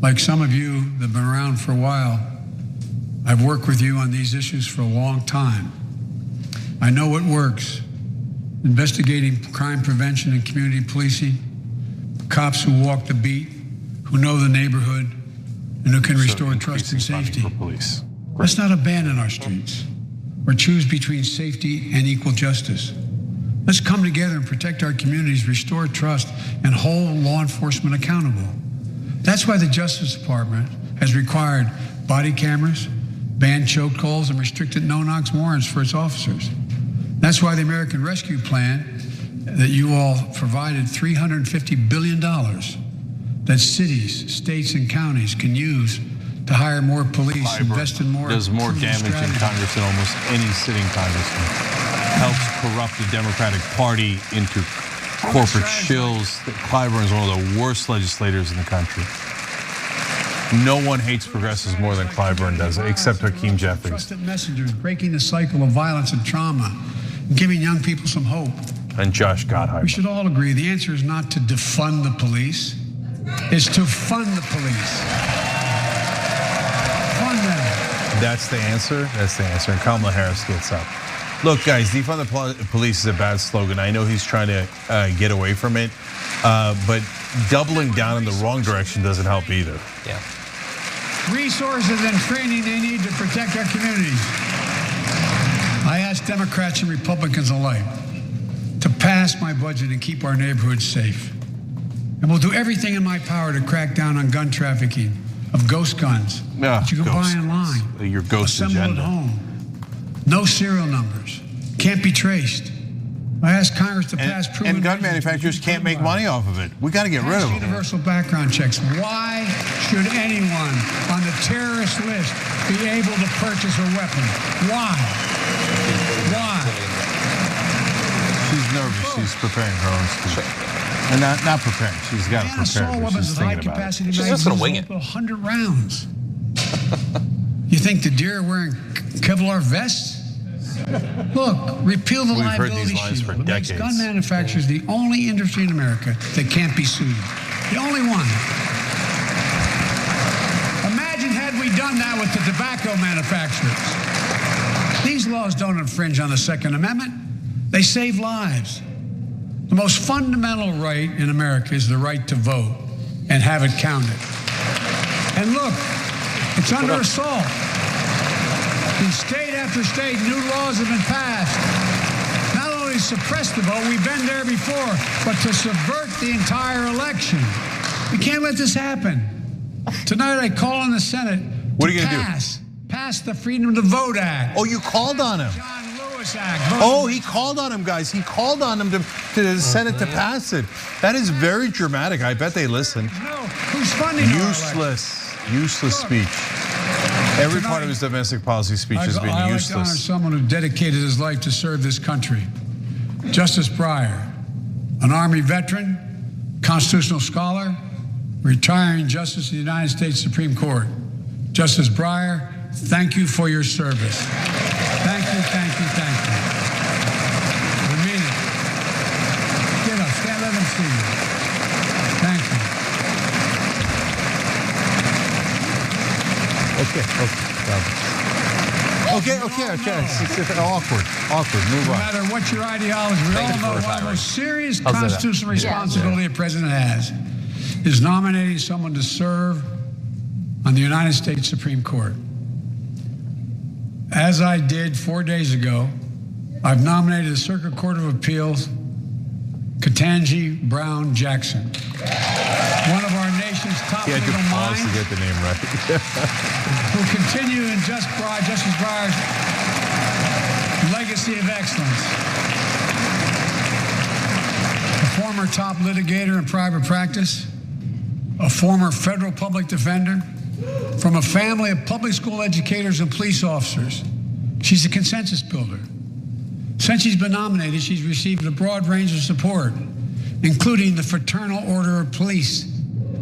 Like some of you that have been around for a while, I've worked with you on these issues for a long time. I know what works. Investigating crime prevention and community policing, cops who walk the beat, who know the neighborhood, and who can restore trust and safety. For police. Let's not abandon our streets or choose between safety and equal justice. Let's come together and protect our communities, restore trust, and hold law enforcement accountable. That's why the Justice Department has required body cameras, banned chokeholds, and restricted no-knock warrants for its officers. That's why the American Rescue Plan that you all provided $350 billion that cities, states, and counties can use to hire more police, invest in more. Does more proven damage in strategies. Congress than almost any sitting congressman. Helps corrupt the Democratic Party into corporate shills. Clyburn is one of the worst legislators in the country. No one hates progressives more than Clyburn does, except Hakeem Jeffries. Trusted messengers breaking the cycle of violence and trauma, and giving young people some hope. And Josh Gottheimer. We should all agree the answer is not to defund the police, it's to fund the police. Fund them. That's the answer. That's the answer. And Kamala Harris gets up. Look, guys, defund the police is a bad slogan. I know he's trying to get away from it, but doubling down in the wrong direction doesn't help either. Yeah. Resources and training they need to protect our communities. I ask Democrats and Republicans alike to pass my budget and keep our neighborhoods safe. And we'll do everything in my power to crack down on gun trafficking of ghost guns that you can buy online. Your ghost assemble agenda. at home. No serial numbers. Can't be traced. I asked Congress to pass proven. And gun manufacturers can't make money off of it. We got to get rid of them. Universal background checks. Why should anyone on the terrorist list be able to purchase a weapon? Why? Why? She's nervous. She's preparing her own speech. And not preparing. She's got to prepare. Assault But weapons she's with high thinking about it. capacity She's just gonna wing magazines it. up to 100 rounds. You think the deer are wearing Kevlar vests? Look, repeal the We've heard liability these lines shield. for It makes decades. gun manufacturers the only industry in America that can't be sued. The only one. Imagine had we done that with the tobacco manufacturers. These laws don't infringe on the Second Amendment. They save lives. The most fundamental right in America is the right to vote and have it counted. And look, it's under assault. In state after state, new laws have been passed. Not only to suppress the vote, we've been there before, but to subvert the entire election. We can't let this happen. Tonight I call on the Senate What are you gonna do? Pass the Freedom to Vote Act. Oh, you called on him. John Lewis Act. Oh, he called on him, guys. He called on him to the Senate to pass it. That is very dramatic. I bet they listened. No, who's funding our election? Useless speech. Every part of his domestic policy speech has been I like to honor useless. someone who dedicated his life to serve this country. Justice Breyer, an Army veteran, constitutional scholar, retiring Justice of the United States Supreme Court. Justice Breyer, thank you for your service. Thank you, thank you, thank you. I mean it. Get up, stand, let them see you. Thank you. Okay. It's awkward. Move No on. matter what your ideology, we all know one of the most serious constitutional responsibility a president has is nominating someone to serve on the United States Supreme Court. As I did 4 days ago, I've nominated the Circuit Court of Appeals, Ketanji Brown Jackson, one of our nation's top legal minds, to get the name right. who continue in Justice Breyer's legacy of excellence. A former top litigator in private practice, a former federal public defender, from a family of public school educators and police officers. She's a consensus builder. Since she's been nominated, she's received a broad range of support, including the Fraternal Order of Police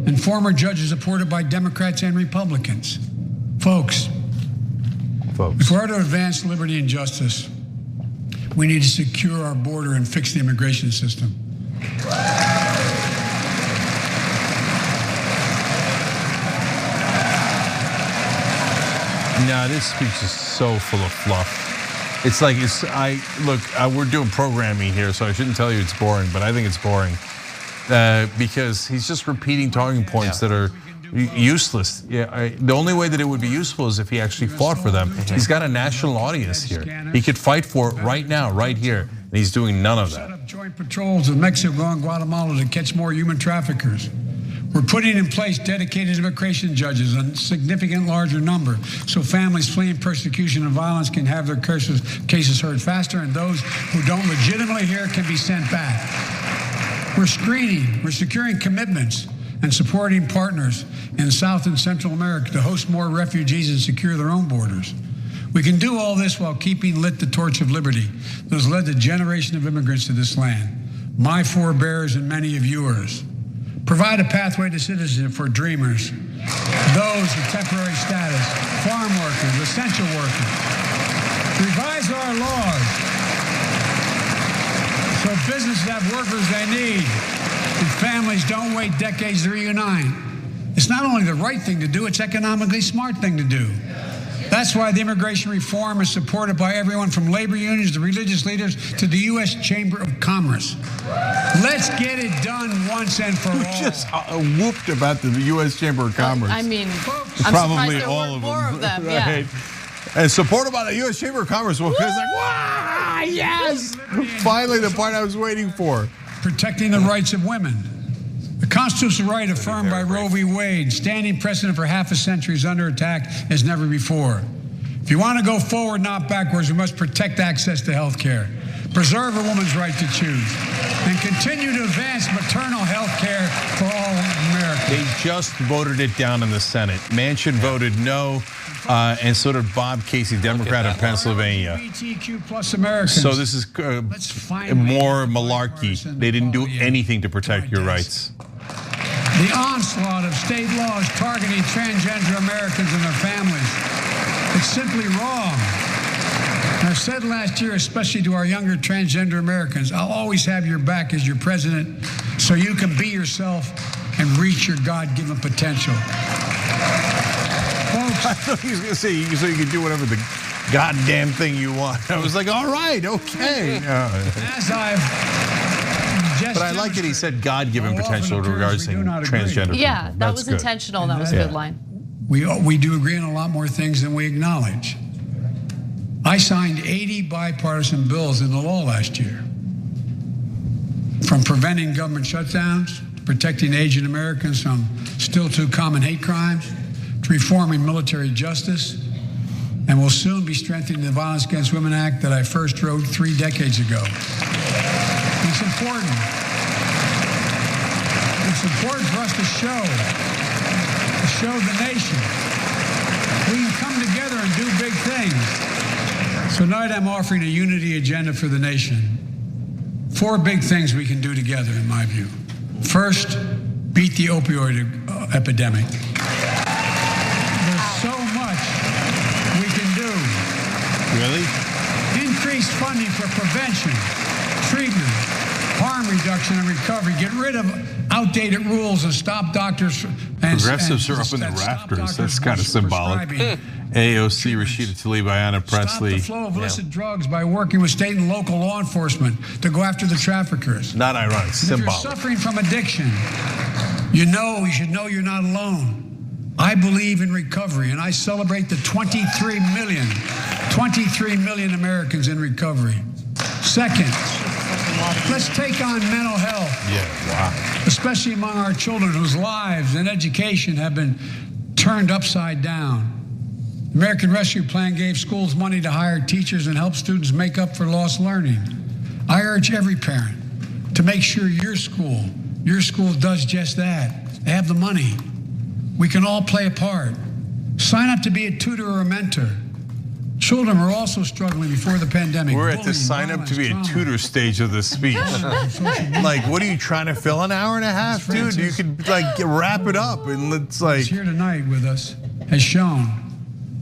and former judges supported by Democrats and Republicans. Folks, if we're to advance liberty and justice, we need to secure our border and fix the immigration system. No, this speech is so full of fluff. It's like, we're doing programming here, so I shouldn't tell you it's boring, but I think it's boring because he's just repeating talking points that are useless. The only way that it would be useful is if he actually fought for them. He's got a national audience here. He could fight for it right now, right here, and he's doing none of that. Set up joint patrols in Mexico and Guatemala to catch more human traffickers. We're putting in place dedicated immigration judges, a significant larger number, so families fleeing persecution and violence can have their cases heard faster, and those who don't legitimately hear can be sent back. We're screening, we're securing commitments and supporting partners in South and Central America to host more refugees and secure their own borders. We can do all this while keeping lit the torch of liberty that has led a generation of immigrants to this land, my forebears and many of yours. Provide a pathway to citizenship for dreamers, those with temporary status, farm workers, essential workers. Revise our laws so businesses have workers they need and families don't wait decades to reunite. It's not only the right thing to do, it's economically smart thing to do. That's why the immigration reform is supported by everyone from labor unions to religious leaders to the U.S. Chamber of Commerce. Let's get it done once and for all. Just whooped about the U.S. Chamber of Commerce. I mean, I'm probably surprised there all weren't of more of them. Right? And supported by the U.S. Chamber of Commerce. Well, it's like, wow, yes! Finally, the part I was waiting for. Protecting the rights of women. The constitutional right affirmed by Roe v. Wade, standing precedent for half a century, is under attack as never before. If you want to go forward, not backwards, we must protect access to health care, preserve a woman's right to choose, and continue to advance maternal health care for all Americans. They just voted it down in the Senate. Manchin voted no, and so did Bob Casey, Democrat of Pennsylvania. LGBTQ plus Americans. So this is more malarkey. They didn't do anything to protect your rights. The onslaught of state laws targeting transgender Americans and their families. It's simply wrong. And I said last year, especially to our younger transgender Americans, I'll always have your back as your president so you can be yourself and reach your God-given potential. Folks, I thought he was going to say, so you can do whatever the goddamn thing you want. I was like, all right, okay. As I've just but I like that he said God-given potential regarding transgender Yeah, people. that was intentional. That was a good line. We do agree on a lot more things than we acknowledge. I signed 80 bipartisan bills into law last year. From preventing government shutdowns, to protecting Asian Americans from still too common hate crimes, to reforming military justice, and will soon be strengthening the Violence Against Women Act that I first wrote 3 decades ago. It's important. It's important for us to show the nation we can come together and do big things. So tonight I'm offering a unity agenda for the nation. 4 big things we can do together, in my view. First, beat the opioid epidemic. There's so much we can do. Really? Increase funding for prevention, treatment, harm reduction and recovery. Get rid of outdated rules and stop doctors. Progressives are up in the rafters. That's kind of symbolic. AOC, Rashida Tlaib, Ayanna Pressley. Stop the flow of illicit drugs by working with state and local law enforcement to go after the traffickers. Not ironic, And if you're symbolic. suffering from addiction, You should know you're not alone. I believe in recovery, and I celebrate the 23 million Americans in recovery. Second, let's take on mental health. Yeah, wow. Especially among our children whose lives and education have been turned upside down. The American Rescue Plan gave schools money to hire teachers and help students make up for lost learning. I urge every parent to make sure your school does just that. They have the money. We can all play a part. Sign up to be a tutor or a mentor. Children were also struggling before the pandemic. We're at the sign up to be a tutor stage of the speech. Like, what are you trying to fill an hour and a half, dude? You could wrap it up and let's like. Here tonight with us has shown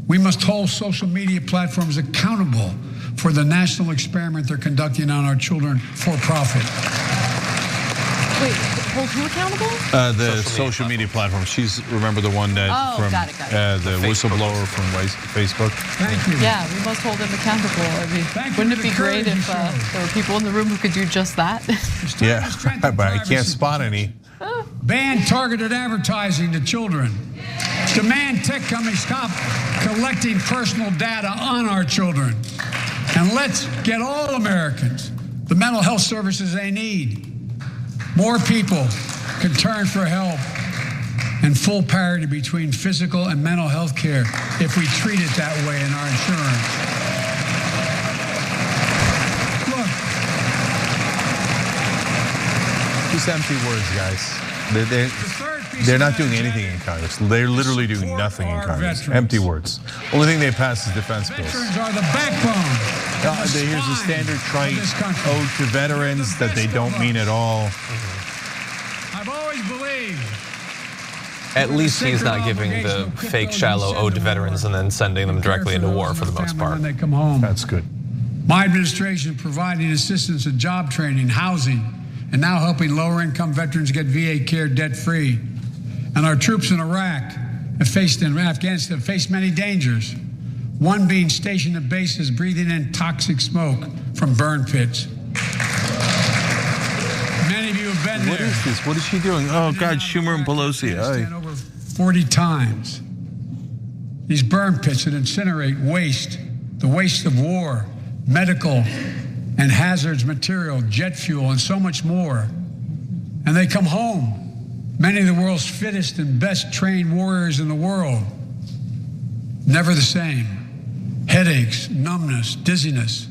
we must hold social media platforms accountable for the national experiment they're conducting on our children for profit. Wait, hold who accountable? The social media platform. She's, remember the one that from got it. The whistleblower from Facebook? Thank you. Yeah, we must hold them accountable. I mean, wouldn't it be great if there were people in the room who could do just that? Yeah, but I can't spot any. Ban targeted advertising to children. Demand tech companies stop collecting personal data on our children. And let's get all Americans the mental health services they need. More people can turn for help and full parity between physical and mental health care if we treat it that way in our insurance. Look. Just empty words, guys. They're not doing anything in Congress. They're literally doing nothing in Congress. Empty words. Only thing they pass is defense bills. Veterans are the backbone. Here's a standard trite ode to veterans that they don't mean at all. I've always believed. At least he's not giving the fake shallow ode to veterans and then sending them directly into war for the most part. When they come home. That's good. My administration is providing assistance in job training, housing, and now helping lower-income veterans get VA care debt-free. And our troops in Iraq and Afghanistan have faced many dangers. One being stationed at bases breathing in toxic smoke from burn pits. Many of you have been there. What is this? What is she doing? Oh, God, Schumer and Pelosi. Over 40 times. These burn pits that incinerate waste, the waste of war, medical and hazards material, jet fuel, and so much more. And they come home. Many of the world's fittest and best trained warriors in the world. Never the same. Headaches, numbness, dizziness.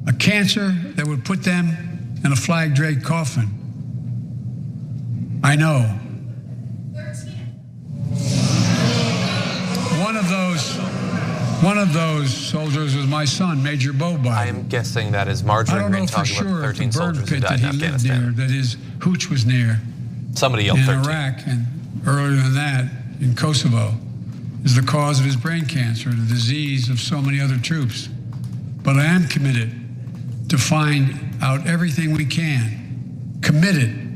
A cancer that would put them in a flag-draped coffin. I know. One of those soldiers was my son, Major Bo Biden. I am guessing that is Marjorie Green talking about the 13 soldiers who died in Afghanistan. That his hooch was near. Somebody yelled in 13. Iraq, and earlier than that, in Kosovo, is the cause of his brain cancer, the disease of so many other troops. But I am committed to find out everything we can, committed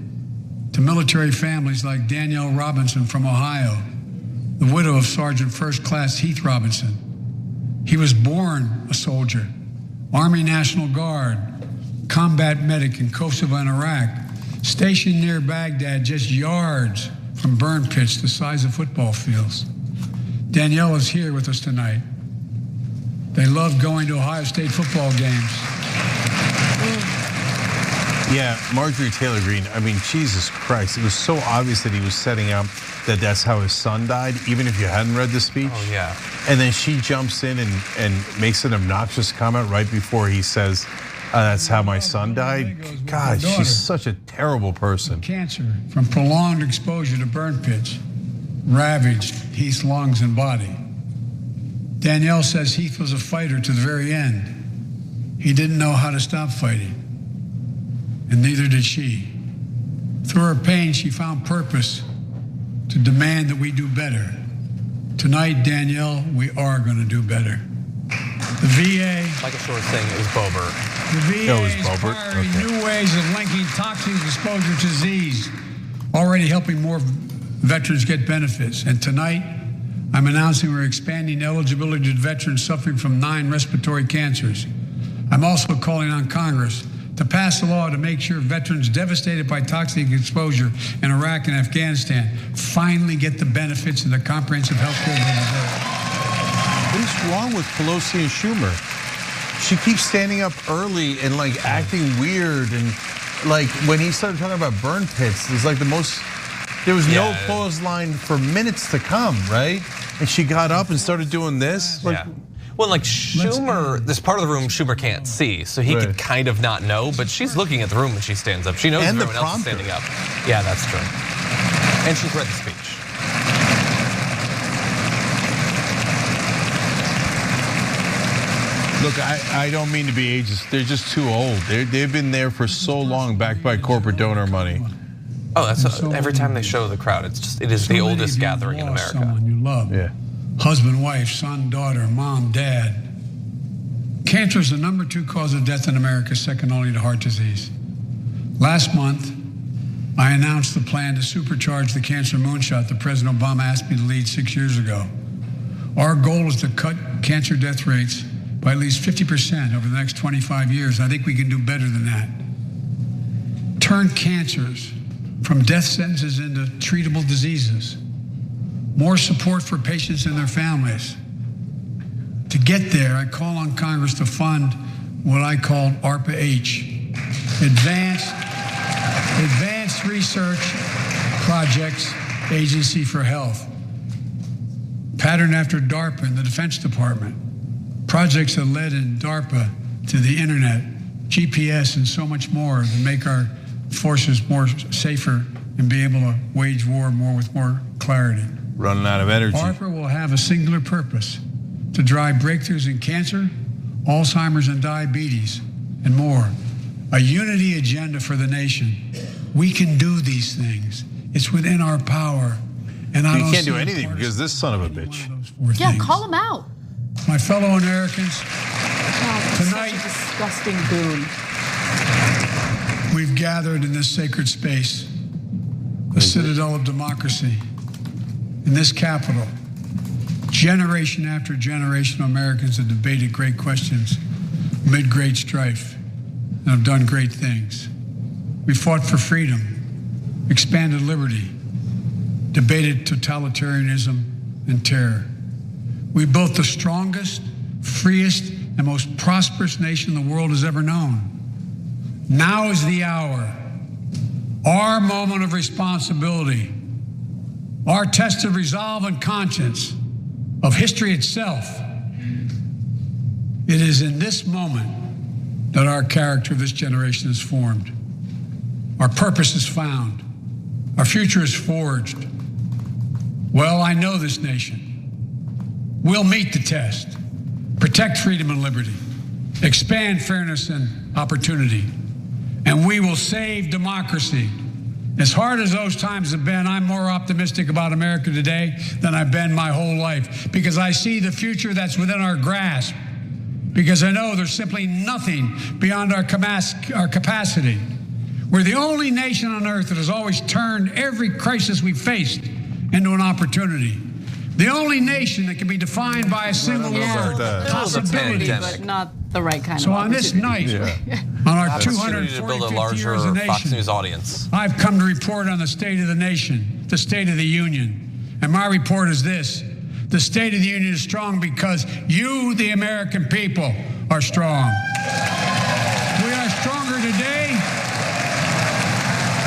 to military families like Danielle Robinson from Ohio, the widow of Sergeant First Class Heath Robinson. He was born a soldier, Army National Guard, combat medic in Kosovo and Iraq, stationed near Baghdad, just yards from burn pits the size of football fields. Danielle is here with us tonight. They love going to Ohio State football games. Yeah, Marjorie Taylor Greene, I mean, Jesus Christ. It was so obvious that he was setting up that that's how his son died, even if you hadn't read the speech. Oh, yeah. And then she jumps in and makes an obnoxious comment right before he says, that's how my son died. God, she's such a terrible person. Cancer from prolonged exposure to burn pits ravaged Heath's lungs and body. Danielle says Heath was a fighter to the very end. He didn't know how to stop fighting, and neither did she. Through her pain, she found purpose to demand that we do better. Tonight, Danielle, we are going to do better. The VA... Michael Shore saying it was Boebert. The VA is acquiring new ways of linking toxic exposure to disease, already helping more veterans get benefits. And tonight, I'm announcing we're expanding eligibility to veterans suffering from 9 respiratory cancers. I'm also calling on Congress to pass a law to make sure veterans devastated by toxic exposure in Iraq and Afghanistan finally get the benefits of the comprehensive health care they deserve. What is wrong with Pelosi and Schumer? She keeps standing up early and like acting weird, and like when he started talking about burn pits, there's like there was no pause line for minutes to come, right? And she got up and started doing this. Like, well, like Schumer, this part of the room Schumer can't see, so he could kind of not know, but she's looking at the room when she stands up. She knows everyone else is standing up. Yeah, that's true. And she's read the speech. Look, I don't mean to be ageist. They're just too old. They've been there for so long, backed by corporate donor money. Oh, that's every time they show the crowd, it is the oldest gathering in America. Someone you love. Yeah. Husband, wife, son, daughter, mom, dad. Cancer is the #2 cause of death in America, second only to heart disease. Last month, I announced the plan to supercharge the cancer moonshot that President Obama asked me to lead 6 years ago. Our goal is to cut cancer death rates by at least 50% over the next 25 years. I think we can do better than that. Turn cancers from death sentences into treatable diseases. More support for patients and their families. To get there, I call on Congress to fund what I call ARPA-H, Advanced Research Projects Agency for Health. Patterned after DARPA and the Defense Department. Projects that led in DARPA to the internet, GPS, and so much more to make our forces more safer and be able to wage war with more clarity. Running out of energy. ARPA will have a singular purpose: to drive breakthroughs in cancer, Alzheimer's and diabetes, and more. A unity agenda for the nation. We can do these things. It's within our power. And I can't do anything because this son of a bitch. Yeah, call him out. My fellow Americans, tonight, such a disgusting goon. We've gathered in this sacred space, the citadel of democracy, in this capital. Generation after generation of Americans have debated great questions amid great strife and have done great things. We fought for freedom, expanded liberty, debated totalitarianism and terror. We built the strongest, freest, and most prosperous nation the world has ever known. Now is the hour, our moment of responsibility, our test of resolve and conscience, of history itself. It is in this moment that our character of this generation is formed. Our purpose is found. Our future is forged. Well, I know this nation. We'll meet the test, protect freedom and liberty, expand fairness and opportunity, and we will save democracy. As hard as those times have been, I'm more optimistic about America today than I've been my whole life, because I see the future that's within our grasp, because I know there's simply nothing beyond our capacity. We're the only nation on earth that has always turned every crisis we faced into an opportunity. The only nation that can be defined by a single word, possibility. But not the right kind so of on this night, on our 245th year as a nation, Fox News audience. I've come to report on the state of the nation, the state of the union. And my report is this: the state of the union is strong because you, the American people, are strong. We are stronger today.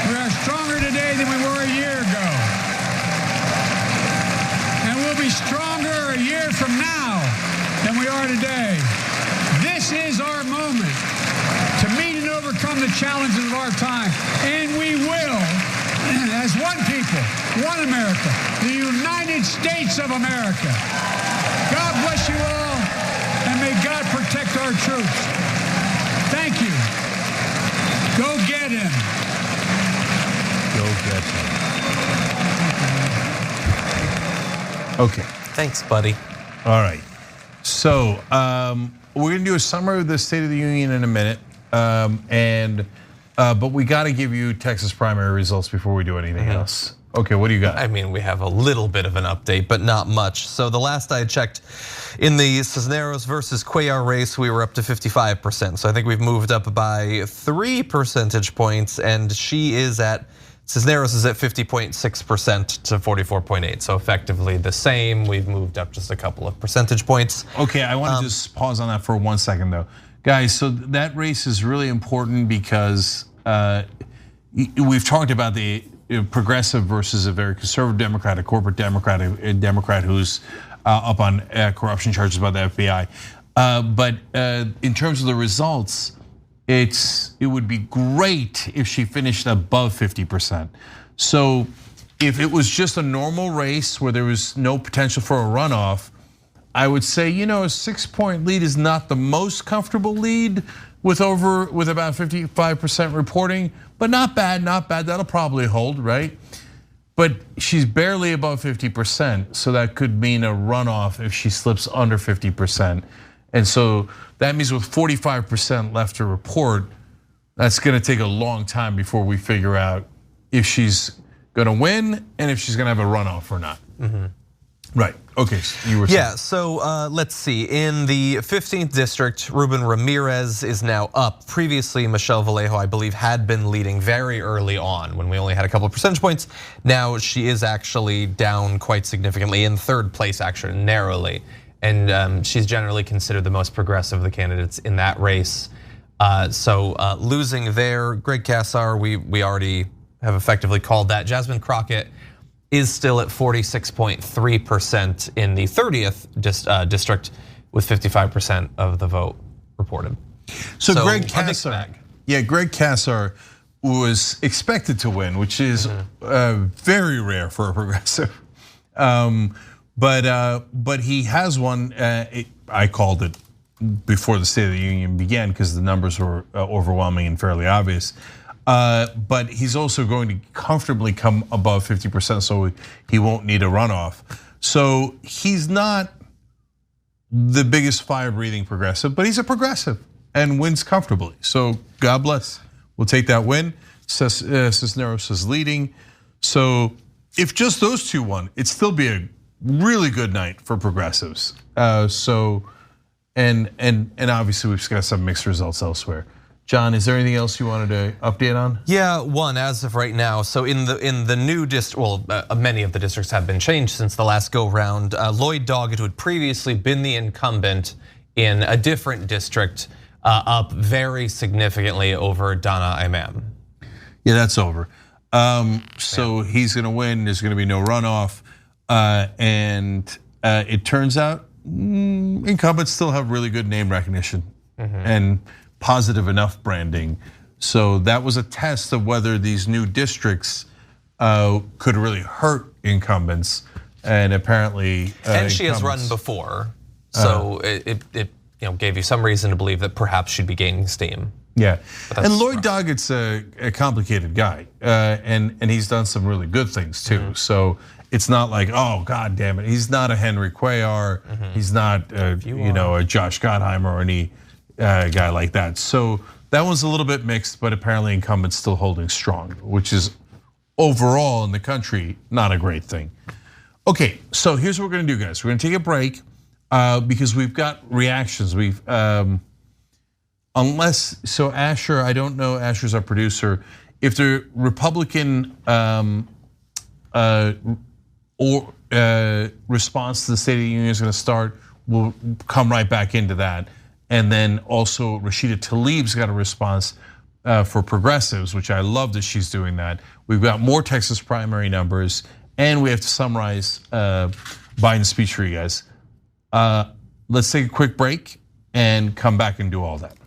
We are stronger today than we were a year ago. And we'll be stronger a year from now than we are today. This is our moment to meet and overcome the challenges of our time. And we will, as one people, one America, the United States of America. God bless you all, and may God protect our troops. Thank you. Go get him. Go get him. Okay. Thanks, buddy. All right. So we're gonna do a summary of the State of the Union in a minute, but we got to give you Texas primary results before we do anything else. Okay, what do you got? I mean, we have a little bit of an update, but not much. So the last I checked, in the Cisneros versus Cuellar race, we were up to 55%. So I think we've moved up by 3 percentage points, and Cisneros is at 50.6% to 44.8. So effectively the same. We've moved up just a couple of percentage points. Okay, I want to just pause on that for 1 second though. Guys, so that race is really important because we've talked about the progressive versus a very conservative Democrat, a corporate Democrat, a Democrat who's up on corruption charges by the FBI. But in terms of the results, it would be great if she finished above 50%. So if it was just a normal race where there was no potential for a runoff, I would say, a 6-point lead is not the most comfortable lead with about 55% reporting, but not bad, not bad. That'll probably hold, right? But she's barely above 50%, so that could mean a runoff if she slips under 50%. And so that means with 45% left to report, that's gonna take a long time before we figure out if she's gonna win and if she's gonna have a runoff or not. Right, okay, so you were saying. Yeah, so let's see. In the 15th district, Ruben Ramirez is now up. Previously, Michelle Vallejo, I believe, had been leading very early on when we only had a couple of percentage points. Now she is actually down quite significantly, in 3rd place actually, narrowly. And she's generally considered the most progressive of the candidates in that race. So losing there, Greg Casar, we already have effectively called that. Jasmine Crockett is still at 46.3% in the 30th district with 55% of the vote reported. So Greg Casar was expected to win, which is very rare for a progressive. But he has won. I called it before the State of the Union began because the numbers were overwhelming and fairly obvious. But he's also going to comfortably come above 50%, so he won't need a runoff. So he's not the biggest fire-breathing progressive, but he's a progressive and wins comfortably. So God bless. We'll take that win. Cisneros is leading. So if just those two won, it'd still be a really good night for progressives. And obviously we've got some mixed results elsewhere. John, is there anything else you wanted to update on? Yeah, one as of right now. So in the new district, many of the districts have been changed since the last go round. Lloyd Doggett, who had previously been the incumbent in a different district, up very significantly over Donna Imam. Yeah, that's over. So he's going to win. There's going to be no runoff, and it turns out incumbents still have really good name recognition and positive enough branding. So that was a test of whether these new districts could really hurt incumbents, and apparently. And she has run before, so it gave you some reason to believe that perhaps she'd be gaining steam. Yeah, and Lloyd Doggett's a complicated guy, and he's done some really good things too. So it's not like, oh God damn it, he's not a Henry Cuellar, he's not a Josh Gottheimer or any guy like that. So that one's a little bit mixed, but apparently incumbents still holding strong, which is overall in the country not a great thing. Okay, so here's what we're gonna do, guys. We're gonna take a break because we've got reactions. Asher, I don't know, Asher's our producer. If the Republican response to the State of the Union is gonna start, we'll come right back into that. And then also Rashida Tlaib's got a response for progressives, which I love that she's doing that. We've got more Texas primary numbers, and we have to summarize Biden's speech for you guys. Let's take a quick break and come back and do all that.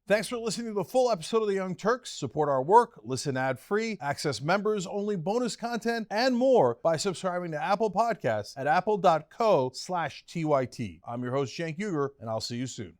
Thanks for listening to the full episode of The Young Turks. Support our work, listen ad-free, access members-only bonus content, and more by subscribing to Apple Podcasts at apple.co/TYT. I'm your host, Cenk Uygur, and I'll see you soon.